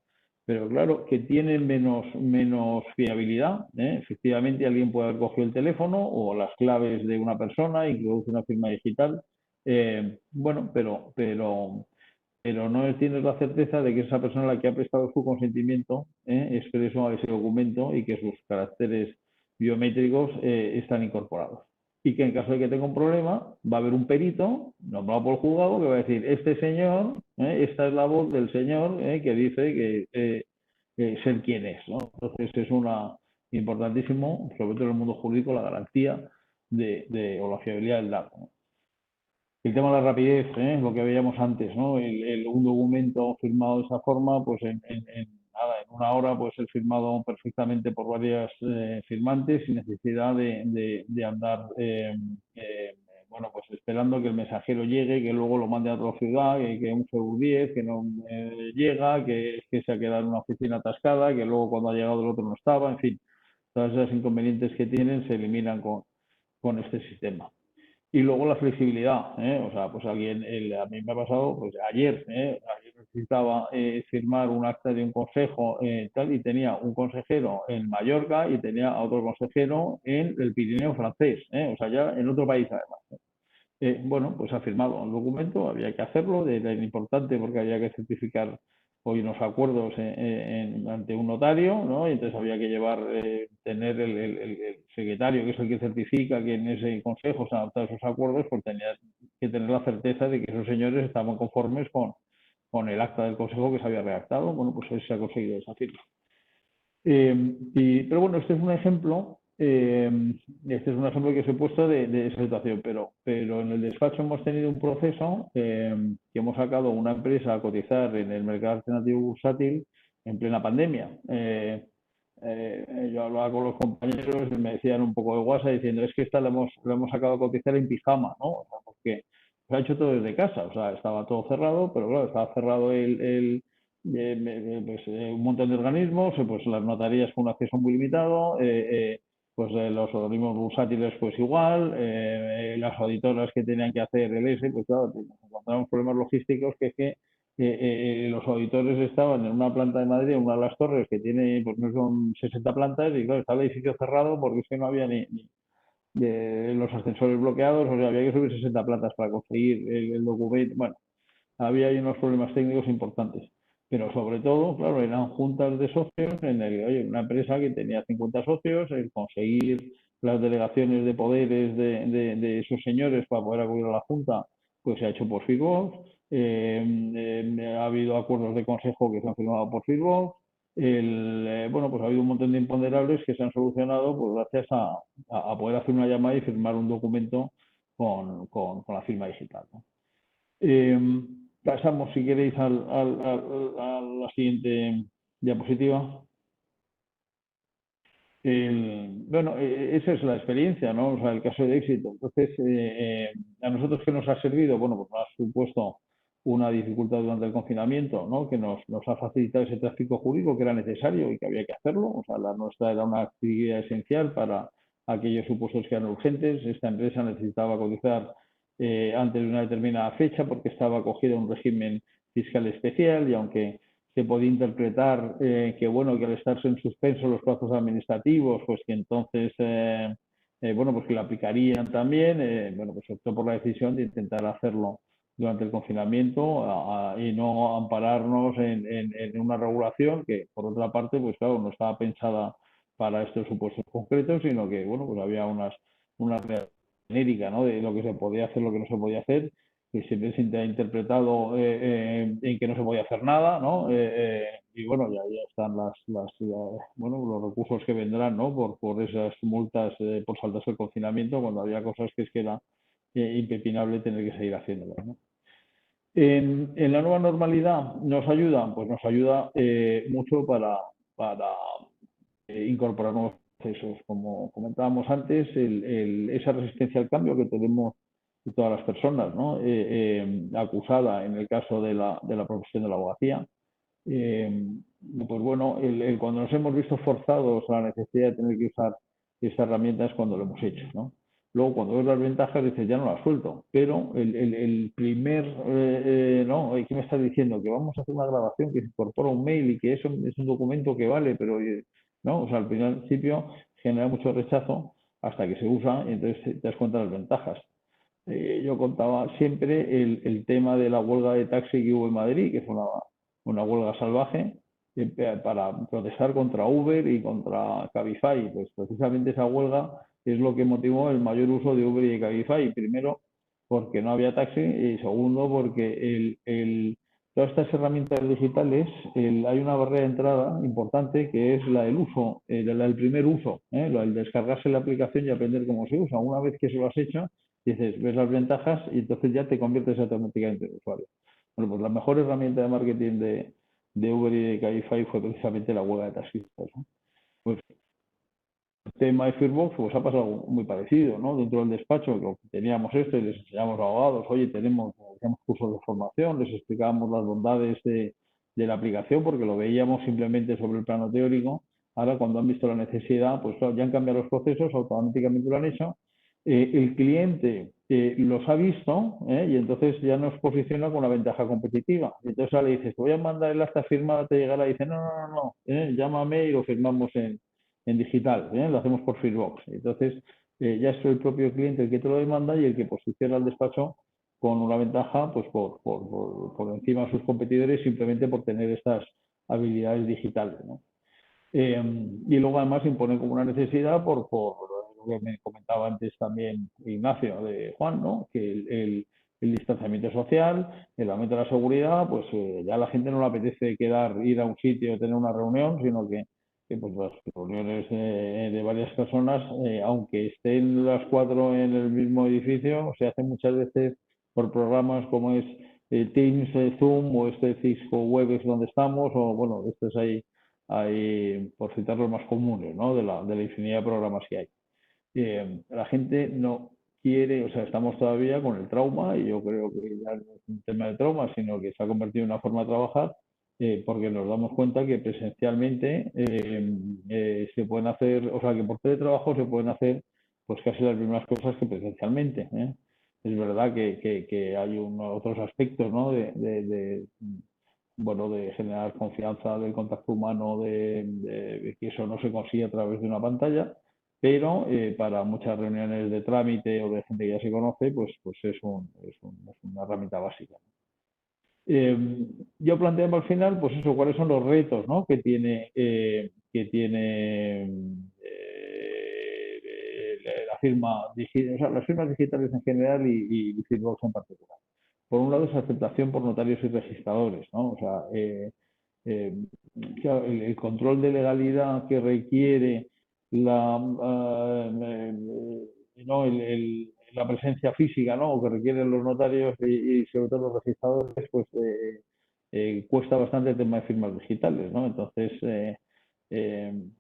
pero claro, que tienen menos fiabilidad. Efectivamente, alguien puede haber cogido el teléfono o las claves de una persona, introduce una firma digital. Bueno, pero no tienes la certeza de que esa persona la que ha prestado su consentimiento expreso a ese documento y que sus caracteres biométricos están incorporados. Y que en caso de que tenga un problema, va a haber un perito nombrado por el juzgado que va a decir, este señor, esta es la voz del señor que dice que ser quien es, ¿no? Entonces es importantísimo, sobre todo en el mundo jurídico, la garantía o la fiabilidad del dato, ¿no? El tema de la rapidez, lo que veíamos antes, ¿no? Un documento firmado de esa forma, pues nada, en una hora puede ser firmado perfectamente por varias firmantes sin necesidad de andar, bueno, pues esperando que el mensajero llegue, que luego lo mande a otra ciudad, que un FEU 10, que no llega, que se ha quedado en una oficina atascada, que luego cuando ha llegado el otro no estaba, en fin, todas esas inconvenientes que tienen se eliminan con este sistema. Y luego la flexibilidad, o sea, pues a mí me ha pasado, pues ayer necesitaba firmar un acta de un consejo tal, y tenía un consejero en Mallorca y tenía a otro consejero en el Pirineo francés, o sea, ya en otro país además. Bueno, pues ha firmado un documento, había que hacerlo, era importante porque había que certificar hoy unos acuerdos ante un notario, ¿no? Y entonces había que tener el secretario, que es el que certifica que en ese consejo se han adoptado esos acuerdos, pues tenía que tener la certeza de que esos señores estaban conformes con el acta del consejo que se había redactado. Bueno, pues se ha conseguido esa firma. Pero bueno, este es un ejemplo. Este es un ejemplo que os he puesto de esa situación, pero en el despacho hemos tenido un proceso que hemos sacado una empresa a cotizar en el mercado alternativo bursátil en plena pandemia. Yo hablaba con los compañeros y me decían un poco de WhatsApp diciendo, es que esta la hemos sacado a cotizar en pijama, ¿no? O sea, porque se ha hecho todo desde casa, o sea, estaba todo cerrado, pero claro, estaba cerrado un montón de organismos, pues las notarías con un acceso muy limitado, pues los organismos bursátiles pues igual, las auditoras que tenían que hacer el ESE, pues claro, encontramos problemas logísticos que es que los auditores estaban en una planta de Madrid, en una de las torres que tiene, pues no son 60 plantas, y claro, estaba el edificio cerrado porque es que no había ni los ascensores bloqueados, o sea, había que subir 60 plantas para conseguir el documento. Bueno, había ahí unos problemas técnicos importantes. Pero sobre todo, claro, eran juntas de socios en el que, oye, una empresa que tenía 50 socios, el conseguir las delegaciones de poderes de esos señores para poder acudir a la junta, pues se ha hecho por Firbox. Ha habido acuerdos de consejo que se han firmado por Firbox. Bueno, pues ha habido un montón de imponderables que se han solucionado pues gracias a poder hacer una llamada y firmar un documento con la firma digital, ¿no? Pasamos, si queréis, a la siguiente diapositiva. Bueno, esa es la experiencia, ¿no? O sea, el caso de éxito. Entonces, ¿a nosotros qué nos ha servido? Bueno, pues nos ha supuesto una dificultad durante el confinamiento, ¿no? Que nos ha facilitado ese tráfico jurídico que era necesario y que había que hacerlo. O sea, la nuestra era una actividad esencial para aquellos supuestos que eran urgentes. Esta empresa necesitaba cotizar antes de una determinada fecha porque estaba acogida a un régimen fiscal especial y aunque se podía interpretar que bueno, que al estarse en suspenso los plazos administrativos, pues que entonces bueno, pues que lo aplicarían también, bueno, pues optó por la decisión de intentar hacerlo durante el confinamiento y no ampararnos en una regulación que por otra parte, pues claro, no estaba pensada para estos supuestos concretos, sino que bueno, pues había una genérica, ¿no? De lo que se podía hacer, lo que no se podía hacer, que siempre se ha interpretado en que no se podía hacer nada, ¿no? Y bueno, ya están bueno, los recursos que vendrán, ¿no? Por esas multas por saltarse el confinamiento, cuando había cosas que es que era impepinable tener que seguir haciéndolas, ¿no? En la nueva normalidad nos ayuda, pues nos ayuda mucho para incorporar nuevos procesos. Como comentábamos antes, esa resistencia al cambio que tenemos de todas las personas, ¿no? Acusada en el caso de la profesión de la abogacía. Pues bueno, cuando nos hemos visto forzados a la necesidad de tener que usar esta herramienta es cuando lo hemos hecho, ¿no? Luego, cuando ves las ventajas, dices, ya no las suelto. Pero el primer, no, ¿qué me estás diciendo? Que vamos a hacer una grabación, que se incorpora un mail y que eso es un documento que vale, pero, ¿no? O sea, al principio genera mucho rechazo hasta que se usa y entonces te das cuenta de las ventajas. Yo contaba siempre el tema de la huelga de taxi que hubo en Madrid, que fue una huelga salvaje, para protestar contra Uber y contra Cabify. Pues precisamente esa huelga es lo que motivó el mayor uso de Uber y de Cabify. Primero, porque no había taxi y segundo, porque todas estas herramientas digitales, hay una barrera de entrada importante que es la del uso, el primer uso, el descargarse la aplicación y aprender cómo se usa. Una vez que se lo has hecho, dices, ves las ventajas y entonces ya te conviertes automáticamente en usuario. Bueno, pues la mejor herramienta de marketing de Uber y de Cabify fue precisamente la huelga de taxistas, ¿no? Pues el tema de Fearbox pues ha pasado muy parecido, ¿no? Dentro del despacho que teníamos esto y les enseñamos a abogados, oye, tenemos cursos de formación, les explicábamos las bondades de la aplicación porque lo veíamos simplemente sobre el plano teórico. Ahora, cuando han visto la necesidad, pues claro, ya han cambiado los procesos, automáticamente lo han hecho. El cliente los ha visto y entonces ya nos posiciona con una ventaja competitiva. Entonces ahora le dices, voy a mandar el acta firmada, te llegará y dice, no, llámame y lo firmamos en digital, lo hacemos por Fearbox. Entonces ya es el propio cliente el que te lo demanda y el que posiciona al despacho con una ventaja pues por encima de sus competidores simplemente por tener estas habilidades digitales, ¿no? Y luego además impone como una necesidad por lo que me comentaba antes también Ignacio de Juan, ¿no? Que el distanciamiento social, el aumento de la seguridad, pues ya a la gente no le apetece ir a un sitio, tener una reunión, sino que pues las reuniones de varias personas, aunque estén las cuatro en el mismo edificio, se hacen muchas veces por programas como es Teams, Zoom o Cisco Webex donde estamos, o bueno, estos hay, por citar los más comunes, ¿no? De la infinidad de programas que hay. La gente no quiere, o sea, estamos todavía con el trauma, y yo creo que ya no es un tema de trauma, sino que se ha convertido en una forma de trabajar, porque nos damos cuenta que presencialmente se pueden hacer, o sea, que por teletrabajo se pueden hacer pues casi las mismas cosas que presencialmente, es verdad que hay otros aspectos, ¿no? Bueno, de generar confianza del contacto humano, de que eso no se consigue a través de una pantalla, pero para muchas reuniones de trámite o de gente que ya se conoce, pues es una herramienta básica. Yo planteaba al final, pues eso, cuáles son los retos, ¿no? La firma digital, o sea, las firmas digitales en general y Feedbox en particular. Por un lado es aceptación por notarios y registradores, ¿no? O sea, claro, el control de legalidad que requiere ¿no? la presencia física, ¿no? Que requieren los notarios y sobre todo los registradores, pues cuesta bastante el tema de firmas digitales, ¿no? Entonces,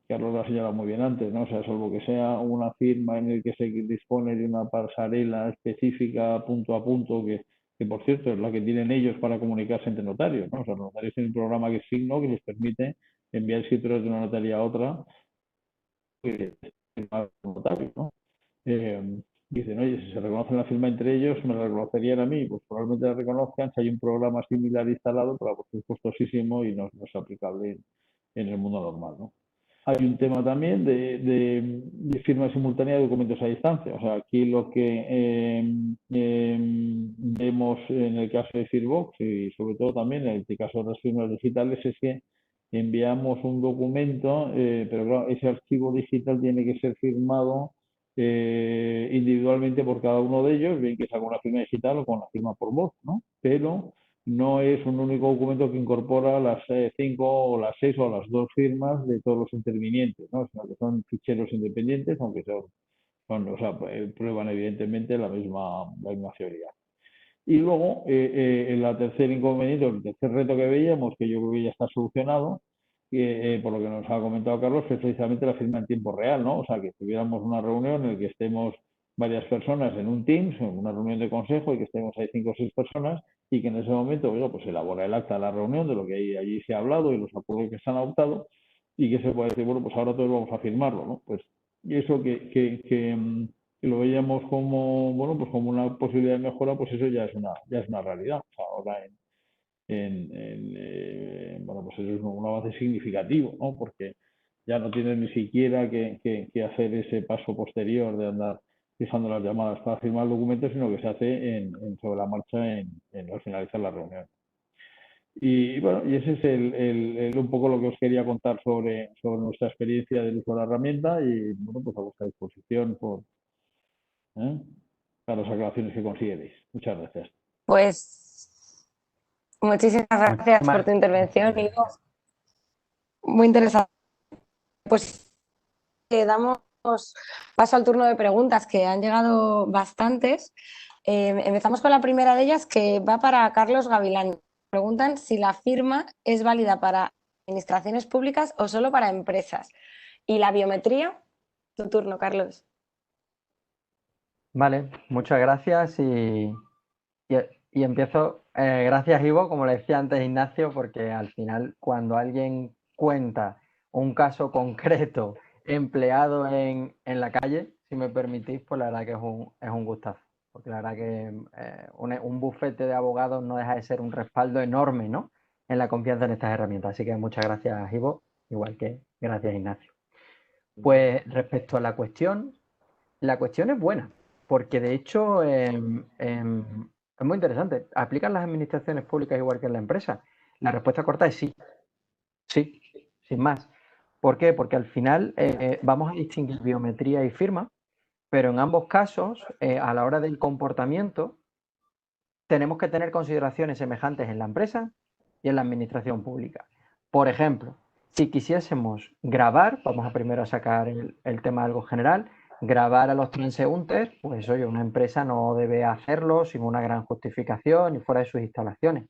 Carlos lo ha señalado muy bien antes, ¿no? O sea, salvo que sea una firma en el que se dispone de una pasarela específica punto a punto, que por cierto es la que tienen ellos para comunicarse entre notarios, ¿no? O sea, los notarios tienen un programa que es Signo que les permite enviar escrituras de una notaría a otra notarios, ¿no? Dicen, oye, si se reconocen la firma entre ellos, me la reconocerían a mí, pues probablemente la reconozcan si hay un programa similar instalado, pero pues es costosísimo y no es aplicable en el mundo normal, ¿no? Hay un tema también de firma simultánea de documentos a distancia. O sea, aquí lo que vemos en el caso de Feedbox y sobre todo también en el caso de las firmas digitales es que enviamos un documento, pero claro, ese archivo digital tiene que ser firmado individualmente por cada uno de ellos, bien que sea con una firma digital o con la firma por voz, ¿no? Pero no es un único documento que incorpora las 5 o las 6 o las 2 firmas de todos los intervinientes, ¿no? Sino que son ficheros independientes, aunque o sea, prueban evidentemente la misma teoría. Y luego, el tercer inconveniente, el tercer reto que veíamos, que yo creo que ya está solucionado, por lo que nos ha comentado Carlos, es precisamente la firma en tiempo real, ¿no? O sea, que tuviéramos una reunión en la que estemos varias personas en un Teams, en una reunión de consejo, y que estemos ahí 5 o 6 personas, y que en ese momento, bueno, pues se elabora el acta de la reunión, de lo que allí se ha hablado y los acuerdos que se han adoptado, y que se puede decir, bueno, pues ahora todos vamos a firmarlo, ¿no? Pues, y eso que lo veíamos como, bueno, pues como una posibilidad de mejora, pues eso ya es una realidad. O sea, ahora bueno, pues eso es un avance significativo, ¿no? Porque ya no tienes ni siquiera que hacer ese paso posterior de andar fijando las llamadas para firmar documentos, sino que se hace sobre la marcha al finalizar la reunión. Y bueno, y ese es un poco lo que os quería contar sobre nuestra experiencia del uso de la herramienta y bueno, pues a vuestra disposición para las aclaraciones que consideréis. Muchas gracias. Pues muchísimas gracias por tu intervención, Ivo. Muy interesante. Pues damos paso al turno de preguntas, que han llegado bastantes. Empezamos con la primera de ellas, que va para Carlos Gavilán. Preguntan si la firma es válida para administraciones públicas o solo para empresas. ¿Y la biometría? Tu turno, Carlos. Vale, muchas gracias y empiezo. Gracias, Ivo, como le decía antes Ignacio, porque al final cuando alguien cuenta un caso concreto empleado en la calle, si me permitís, pues la verdad que es un gustazo. Porque la verdad que un bufete de abogados no deja de ser un respaldo enorme, ¿no? En la confianza en estas herramientas. Así que muchas gracias, Ivo, igual que gracias, Ignacio. Pues respecto a la cuestión es buena, porque de hecho es muy interesante. ¿Aplican las administraciones públicas igual que en la empresa? La respuesta corta es sí, sí, sin más. ¿Por qué? Porque al final vamos a distinguir biometría y firma, pero en ambos casos, a la hora del comportamiento, tenemos que tener consideraciones semejantes en la empresa y en la administración pública. Por ejemplo, si quisiésemos grabar, vamos a primero sacar el tema de algo general, grabar a los transeúntes, pues oye, una empresa no debe hacerlo sin una gran justificación y fuera de sus instalaciones.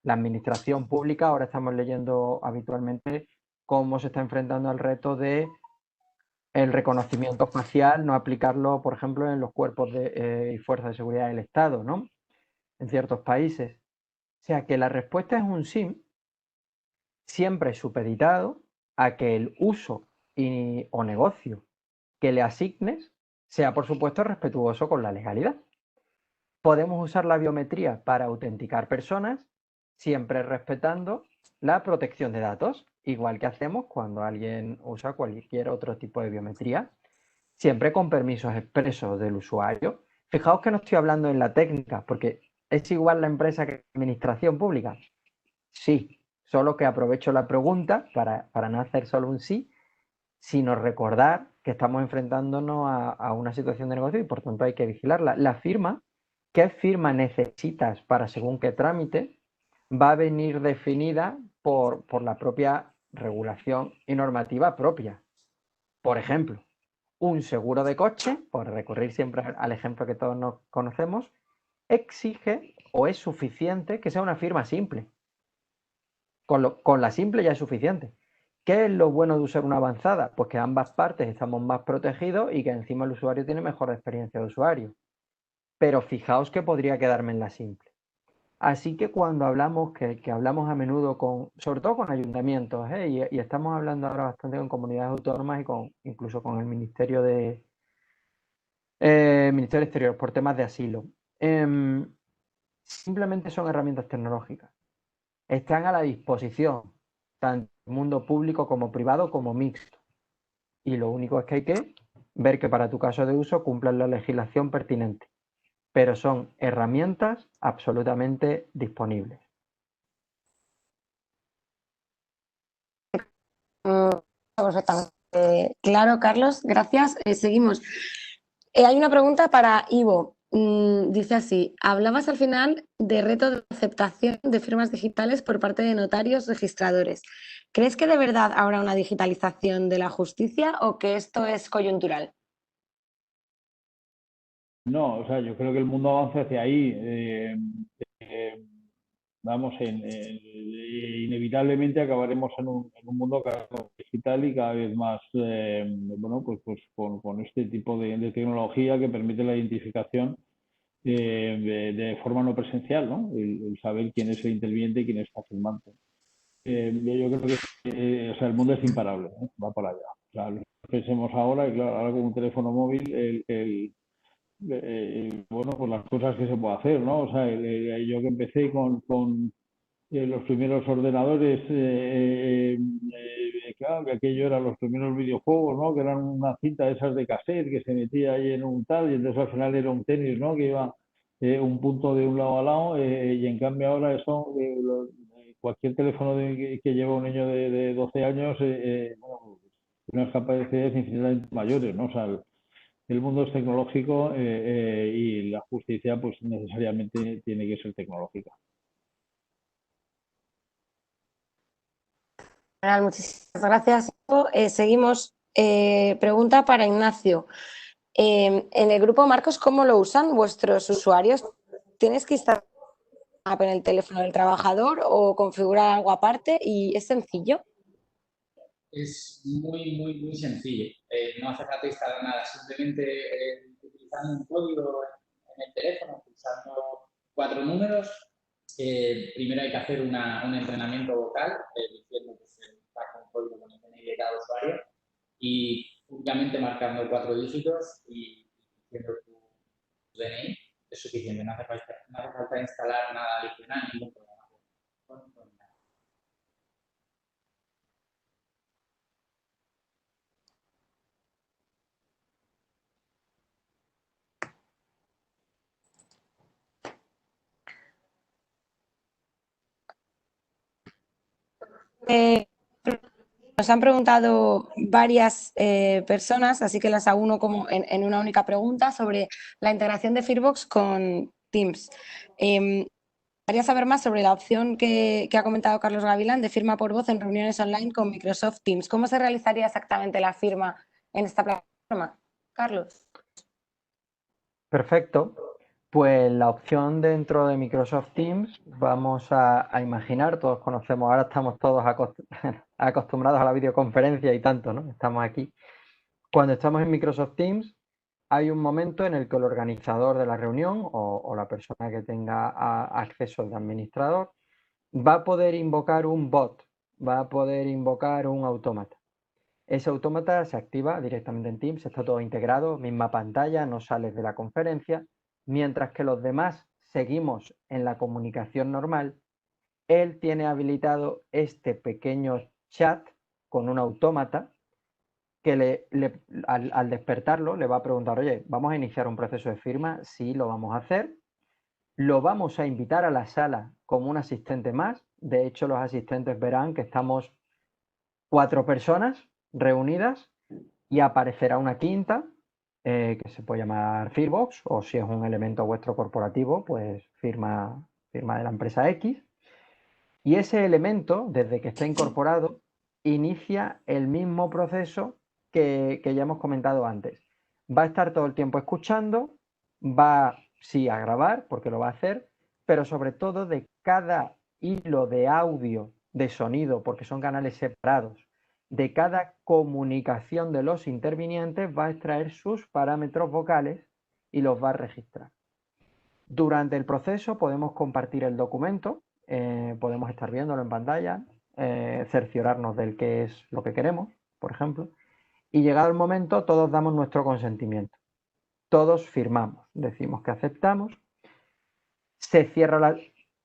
La administración pública, ahora estamos leyendo habitualmente cómo se está enfrentando al reto de el reconocimiento facial, no aplicarlo, por ejemplo, en los cuerpos y fuerzas de seguridad del Estado, ¿no? En ciertos países. O sea que la respuesta es un sí, siempre supeditado a que el uso o negocio que le asignes sea, por supuesto, respetuoso con la legalidad. Podemos usar la biometría para autenticar personas, siempre respetando la protección de datos, igual que hacemos cuando alguien usa cualquier otro tipo de biometría, siempre con permisos expresos del usuario. Fijaos que no estoy hablando en la técnica, porque ¿es igual la empresa que la administración pública? Sí, solo que aprovecho la pregunta para no hacer solo un sí, sino recordar que estamos enfrentándonos a una situación de negocio y por tanto hay que vigilarla. La firma, ¿qué firma necesitas para según qué trámite? Va a venir definida por la propia regulación y normativa propia. Por ejemplo, un seguro de coche, por recurrir siempre al ejemplo que todos nos conocemos, exige o es suficiente que sea una firma simple. Con la simple ya es suficiente. ¿Qué es lo bueno de usar una avanzada? Pues que ambas partes estamos más protegidos y que encima el usuario tiene mejor experiencia de usuario. Pero fijaos que podría quedarme en la simple. Así que cuando hablamos, que hablamos a menudo sobre todo con ayuntamientos, y estamos hablando ahora bastante con comunidades autónomas y incluso con el Ministerio de Ministerio Exterior por temas de asilo. Simplemente son herramientas tecnológicas. Están a la disposición, tanto del mundo público como privado como mixto. Y lo único es que hay que ver que para tu caso de uso cumplan la legislación pertinente. Pero son herramientas absolutamente disponibles. Perfectamente claro, Carlos, gracias. Seguimos. Hay una pregunta para Ivo. Dice así, hablabas al final de reto de aceptación de firmas digitales por parte de notarios registradores. ¿Crees que de verdad habrá una digitalización de la justicia o que esto es coyuntural? No, o sea, yo creo que el mundo avanza hacia ahí. Vamos, inevitablemente acabaremos en un mundo cada vez más digital y cada vez más, bueno, pues con este tipo de tecnología que permite la identificación de forma no presencial, ¿no? El saber quién es el interviniente y quién está firmante. Yo creo que o sea, el mundo es imparable, ¿eh? Va para allá. O sea, pensemos ahora, y claro, ahora con un teléfono móvil, bueno, pues las cosas que se puede hacer, ¿no? O sea, yo que empecé con los primeros ordenadores, claro, que aquello eran los primeros videojuegos, ¿no? Que eran una cinta de esas de cassette que se metía ahí en un tal y entonces al final era un tenis, ¿no? Que iba un punto de un lado a lado y en cambio ahora eso, cualquier teléfono que lleva un niño de 12 años, bueno, tiene unas capacidades infinitamente mayores, ¿no? O sea, el mundo es tecnológico y la justicia pues necesariamente tiene que ser tecnológica. Muchísimas gracias. Seguimos. Pregunta para Ignacio. En el grupo Marcos, ¿cómo lo usan vuestros usuarios? ¿Tienes que instalar una app en el teléfono del trabajador o configurar algo aparte? ¿Y es sencillo? Es muy sencillo. No hace falta instalar nada, simplemente utilizando un código en el teléfono, pulsando 4 números. Primero hay que hacer un entrenamiento vocal, diciendo que se pasa un código con el DNI de cada usuario y únicamente marcando 4 dígitos y diciendo tu DNI es suficiente. No hace falta instalar nada adicional, ningún programa. Nos han preguntado varias personas, así que las uno como en una única pregunta sobre la integración de Fearbox con Teams. Quería saber más sobre la opción que ha comentado Carlos Gavilán de firma por voz en reuniones online con Microsoft Teams. ¿Cómo se realizaría exactamente la firma en esta plataforma? Carlos. Perfecto. Pues la opción dentro de Microsoft Teams, vamos a imaginar, todos conocemos, ahora estamos todos acostumbrados a la videoconferencia y tanto, ¿no? Estamos aquí. Cuando estamos en Microsoft Teams, hay un momento en el que el organizador de la reunión o la persona que tenga acceso de administrador va a poder invocar un bot, va a poder invocar un autómata. Ese autómata se activa directamente en Teams, está todo integrado, misma pantalla, no sales de la conferencia mientras que los demás seguimos en la comunicación normal, él tiene habilitado este pequeño chat con un autómata que al despertarlo le va a preguntar, oye, ¿vamos a iniciar un proceso de firma? Sí, lo vamos a hacer. Lo vamos a invitar a la sala como un asistente más. De hecho, los asistentes verán que estamos 4 personas reunidas y aparecerá una quinta, que se puede llamar Firbox, o si es un elemento vuestro corporativo, pues firma de la empresa X. Y ese elemento, desde que está incorporado, inicia el mismo proceso que ya hemos comentado antes. Va a estar todo el tiempo escuchando, va, sí, a grabar, porque lo va a hacer, pero sobre todo de cada hilo de audio, de sonido, porque son canales separados, de cada comunicación de los intervinientes va a extraer sus parámetros vocales y los va a registrar. Durante el proceso podemos compartir el documento, podemos estar viéndolo en pantalla, cerciorarnos del qué es lo que queremos, por ejemplo, y llegado el momento todos damos nuestro consentimiento. Todos firmamos, decimos que aceptamos, se cierra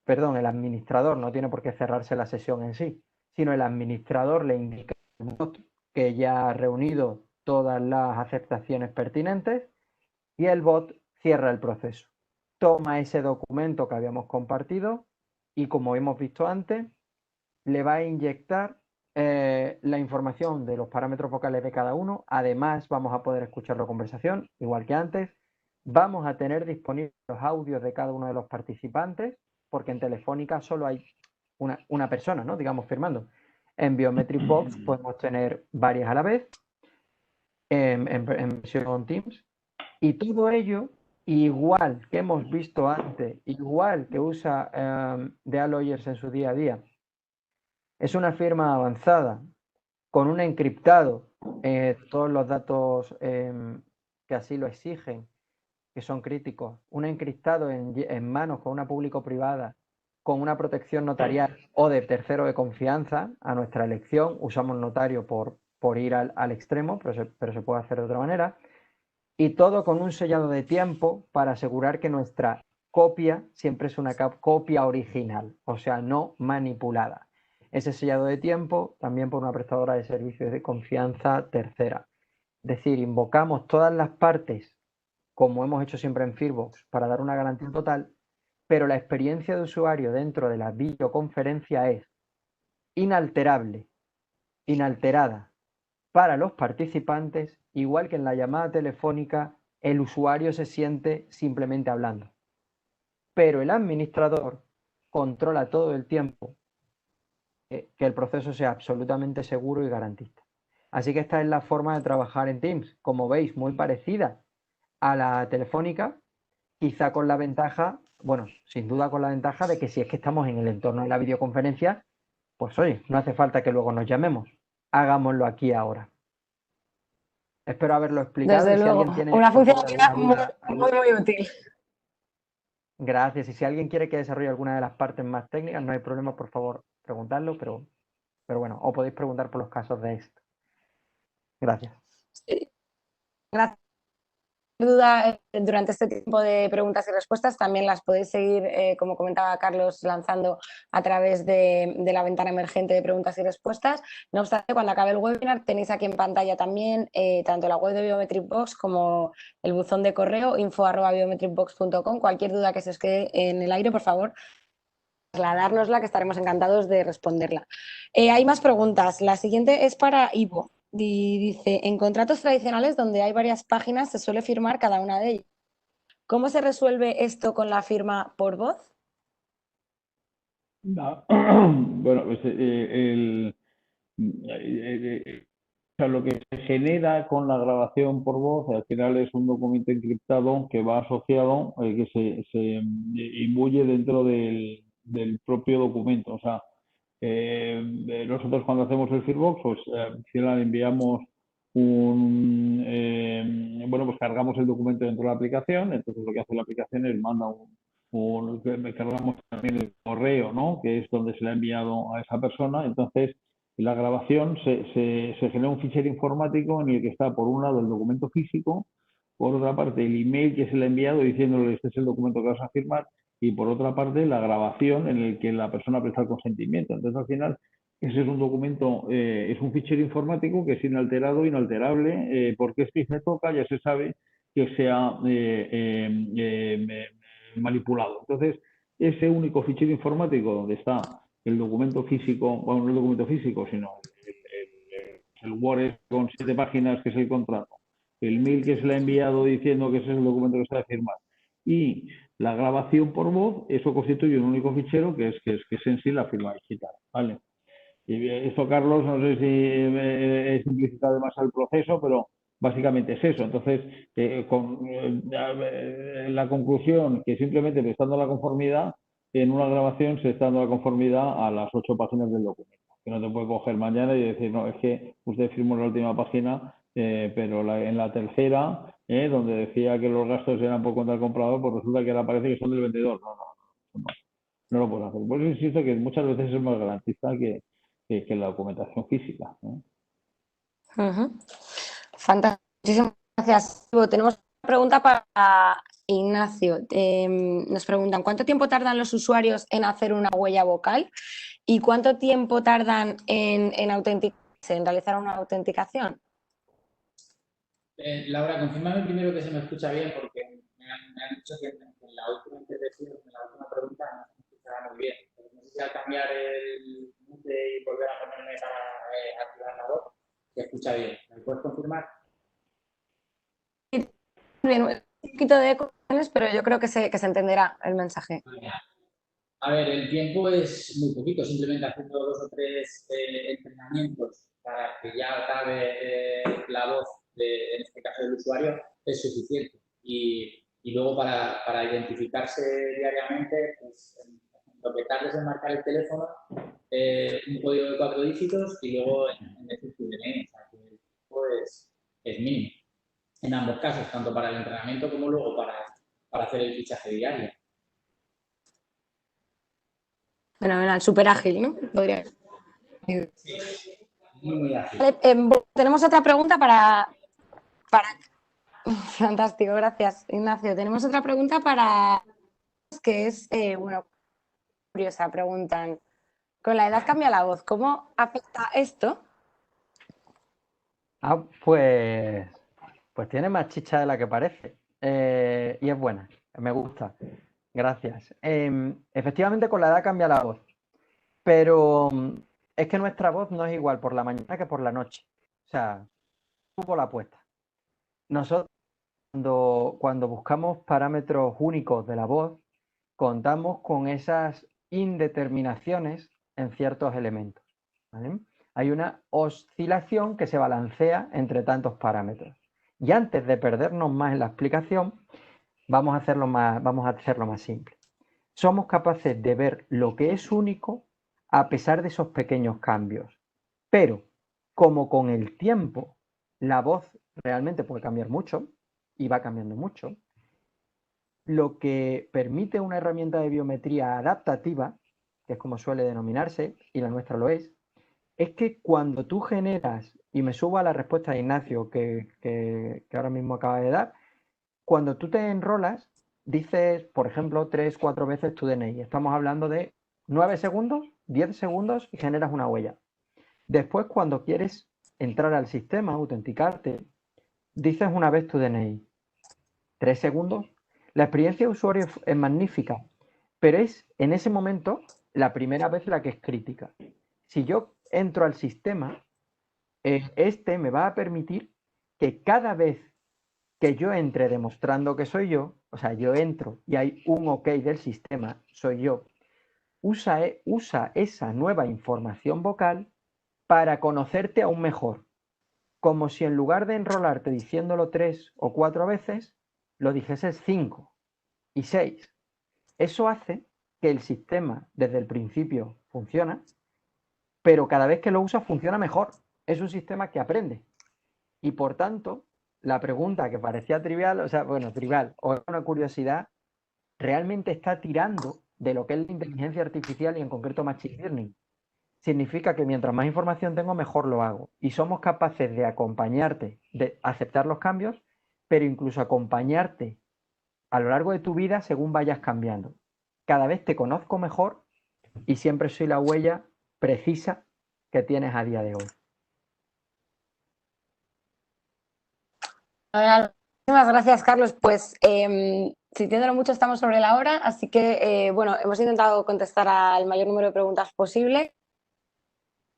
el administrador no tiene por qué cerrarse la sesión en sí, sino el administrador le indica al bot que ya ha reunido todas las aceptaciones pertinentes y el bot cierra el proceso. Toma ese documento que habíamos compartido y, como hemos visto antes, le va a inyectar la información de los parámetros vocales de cada uno. Además, vamos a poder escuchar la conversación, igual que antes. Vamos a tener disponibles los audios de cada uno de los participantes, porque en Telefónica solo hay una persona, ¿no? Digamos, firmando. En Biometric Box podemos tener varias a la vez, en versión Teams. Y todo ello, igual que hemos visto antes, igual que usa DA Lawyers en su día a día, es una firma avanzada con un encriptado, todos los datos que así lo exigen, que son críticos, un encriptado en manos con una público-privada, con una protección notarial o de tercero de confianza a nuestra elección. Usamos notario por ir al extremo, pero se puede hacer de otra manera. Y todo con un sellado de tiempo para asegurar que nuestra copia siempre es una copia original, o sea, no manipulada. Ese sellado de tiempo también por una prestadora de servicios de confianza tercera. Es decir, invocamos todas las partes, como hemos hecho siempre en Firbox, para dar una garantía total, pero la experiencia de usuario dentro de la videoconferencia es inalterable, inalterada para los participantes, igual que en la llamada telefónica, el usuario se siente simplemente hablando. Pero el administrador controla todo el tiempo que el proceso sea absolutamente seguro y garantista. Así que esta es la forma de trabajar en Teams, como veis, muy parecida a la telefónica, quizá con la ventaja, bueno, sin duda con la ventaja de que si es que estamos en el entorno de la videoconferencia, pues oye, no hace falta que luego nos llamemos, hagámoslo aquí ahora. Espero haberlo explicado. Desde y si luego, alguien tiene, una por favor, funcionalidad alguna duda, muy útil. gracias. Y si alguien quiere que desarrolle alguna de las partes más técnicas, no hay problema, por favor, preguntarlo, pero bueno, o podéis preguntar por los casos de esto. Gracias. Sí. Gracias. Duda durante este tiempo de preguntas y respuestas también las podéis seguir, como comentaba Carlos, lanzando a través de la ventana emergente de preguntas y respuestas. No obstante, cuando acabe el webinar tenéis aquí en pantalla también tanto la web de Biometric Box como el buzón de correo info@biometricbox.com. Cualquier duda que se os quede en el aire, por favor, trasladárnosla, que estaremos encantados de responderla. Hay más preguntas. La siguiente es para Ivo. Y dice, en contratos tradicionales donde hay varias páginas se suele firmar cada una de ellas. ¿Cómo se resuelve esto con la firma por voz? Bueno, pues o sea, lo que se genera con la grabación por voz al final es un documento encriptado que va asociado, que se imbuye dentro del propio documento. O sea, nosotros cuando hacemos el Firbox, pues al final enviamos bueno, pues cargamos el documento dentro de la aplicación. Entonces lo que hace la aplicación es manda cargamos también el correo, ¿no? Que es donde se le ha enviado a esa persona. Entonces la grabación se genera un fichero informático en el que está por un lado el documento físico por otra parte el email que es el enviado diciéndole este es el documento que vas a firmar, y por otra parte la grabación en el que la persona presta el consentimiento. Entonces al final ese es un documento, es un fichero informático que es inalterado, inalterable, porque es que se toca, ya se sabe que sea manipulado. Entonces, ese único fichero informático donde está el documento físico, bueno, no el documento físico, sino el Word con 7 páginas que es el contrato, el mail que se le ha enviado diciendo que ese es el documento que se va a firmar y la grabación por voz, eso constituye un único fichero que es en sí la firma digital, ¿vale? Y esto, Carlos, no sé si he simplificado demasiado el proceso, pero básicamente es eso. Entonces, la conclusión que simplemente prestando la conformidad, en una grabación se está dando la conformidad a las 8 páginas del documento. Que no te puede coger mañana y decir, no, es que usted firmó la última página, pero en la tercera, donde decía que los gastos eran por cuenta del comprador, pues resulta que ahora parece que son del vendedor. No lo puedo hacer. Por eso insisto que muchas veces es más garantista que la documentación física, ¿no? Fantástico. Muchísimas gracias. Tenemos una pregunta para Ignacio. Nos preguntan, ¿cuánto tiempo tardan los usuarios en hacer una huella vocal? ¿Y cuánto tiempo tardan en autenticarse, en realizar una autenticación? Laura, confírmame primero que se me escucha bien, porque me han dicho que en la última intervención, en la última pregunta, no se me escuchaba muy bien. No sé si al cambiar el mute y volver a ponerme para activar la voz, se escucha bien. ¿Me puedes confirmar? Bien, un poquito de eco, pero yo creo que se entenderá el mensaje. A ver, el tiempo es muy poquito, simplemente haciendo 2 o 3 entrenamientos para que ya acabe la voz, en este caso del usuario, es suficiente. Y luego para identificarse diariamente, pues lo que tardes en marcar el teléfono, un código de 4 dígitos y luego en decir tu DNI. O sea, que el tiempo es mínimo en ambos casos, tanto para el entrenamiento como luego para hacer el fichaje diario. Fenomenal, súper ágil, ¿no? Podría ser. Sí, muy ágil. Tenemos otra pregunta para... Fantástico, gracias, Ignacio. Tenemos otra pregunta para... que es, bueno, curiosa. Preguntan, con la edad cambia la voz, ¿cómo afecta esto? Pues tiene más chicha de la que parece. Y es buena, me gusta. Gracias. Efectivamente, con la edad cambia la voz. Pero es que nuestra voz no es igual por la mañana que por la noche. O sea, tuvo la apuesta. Nosotros, cuando buscamos parámetros únicos de la voz, contamos con esas indeterminaciones en ciertos elementos, ¿vale? Hay una oscilación que se balancea entre tantos parámetros. Y antes de perdernos más en la explicación, vamos a hacerlo más simple. Somos capaces de ver lo que es único a pesar de esos pequeños cambios. Pero, como con el tiempo la voz realmente puede cambiar mucho, y va cambiando mucho, lo que permite una herramienta de biometría adaptativa, que es como suele denominarse, y la nuestra lo es que cuando tú generas, y me subo a la respuesta de Ignacio que ahora mismo acaba de dar, cuando tú te enrolas, dices, por ejemplo, 3, 4 veces tu DNI. Estamos hablando de 9 segundos, 10 segundos y generas una huella. Después, cuando quieres entrar al sistema, autenticarte, dices una vez tu DNI. 3 segundos. La experiencia de usuario es magnífica, pero es en ese momento la primera vez la que es crítica. Si yo entro al sistema, este me va a permitir que cada vez que yo entre demostrando que soy yo, o sea, yo entro y hay un OK del sistema, soy yo, usa esa nueva información vocal para conocerte aún mejor. Como si en lugar de enrolarte diciéndolo 3 o 4 veces, lo dijeses 5 y 6. Eso hace que el sistema desde el principio funciona, pero cada vez que lo usas funciona mejor. Es un sistema que aprende. Y por tanto, la pregunta que parecía trivial, o sea, bueno, trivial, o una curiosidad, realmente está tirando de lo que es la inteligencia artificial y en concreto Machine Learning. Significa que mientras más información tengo, mejor lo hago. Y somos capaces de acompañarte, de aceptar los cambios, pero incluso acompañarte a lo largo de tu vida según vayas cambiando. Cada vez te conozco mejor y siempre soy la huella precisa que tienes a día de hoy. Muchísimas gracias, Carlos. Pues sintiéndolo mucho, estamos sobre la hora, así que bueno, hemos intentado contestar al mayor número de preguntas posible.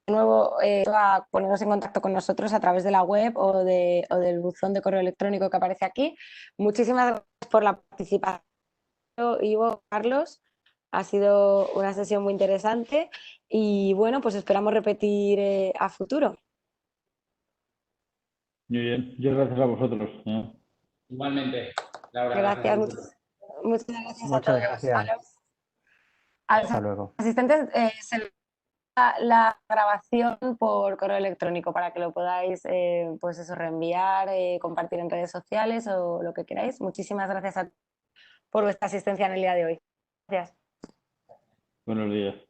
De nuevo, a poneros en contacto con nosotros a través de la web o del buzón de correo electrónico que aparece aquí. Muchísimas gracias por la participación, Ivo, Carlos. Ha sido una sesión muy interesante y bueno, pues esperamos repetir a futuro. Muy bien, muchas gracias a vosotros. Igualmente, Laura, Gracias, gracias. muchas gracias a Muchas todos. gracias. A los Hasta luego. asistentes se les da la grabación por correo electrónico para que lo podáis pues eso, reenviar, compartir en redes sociales o lo que queráis. Muchísimas gracias por vuestra asistencia en el día de hoy. Gracias. Buenos días.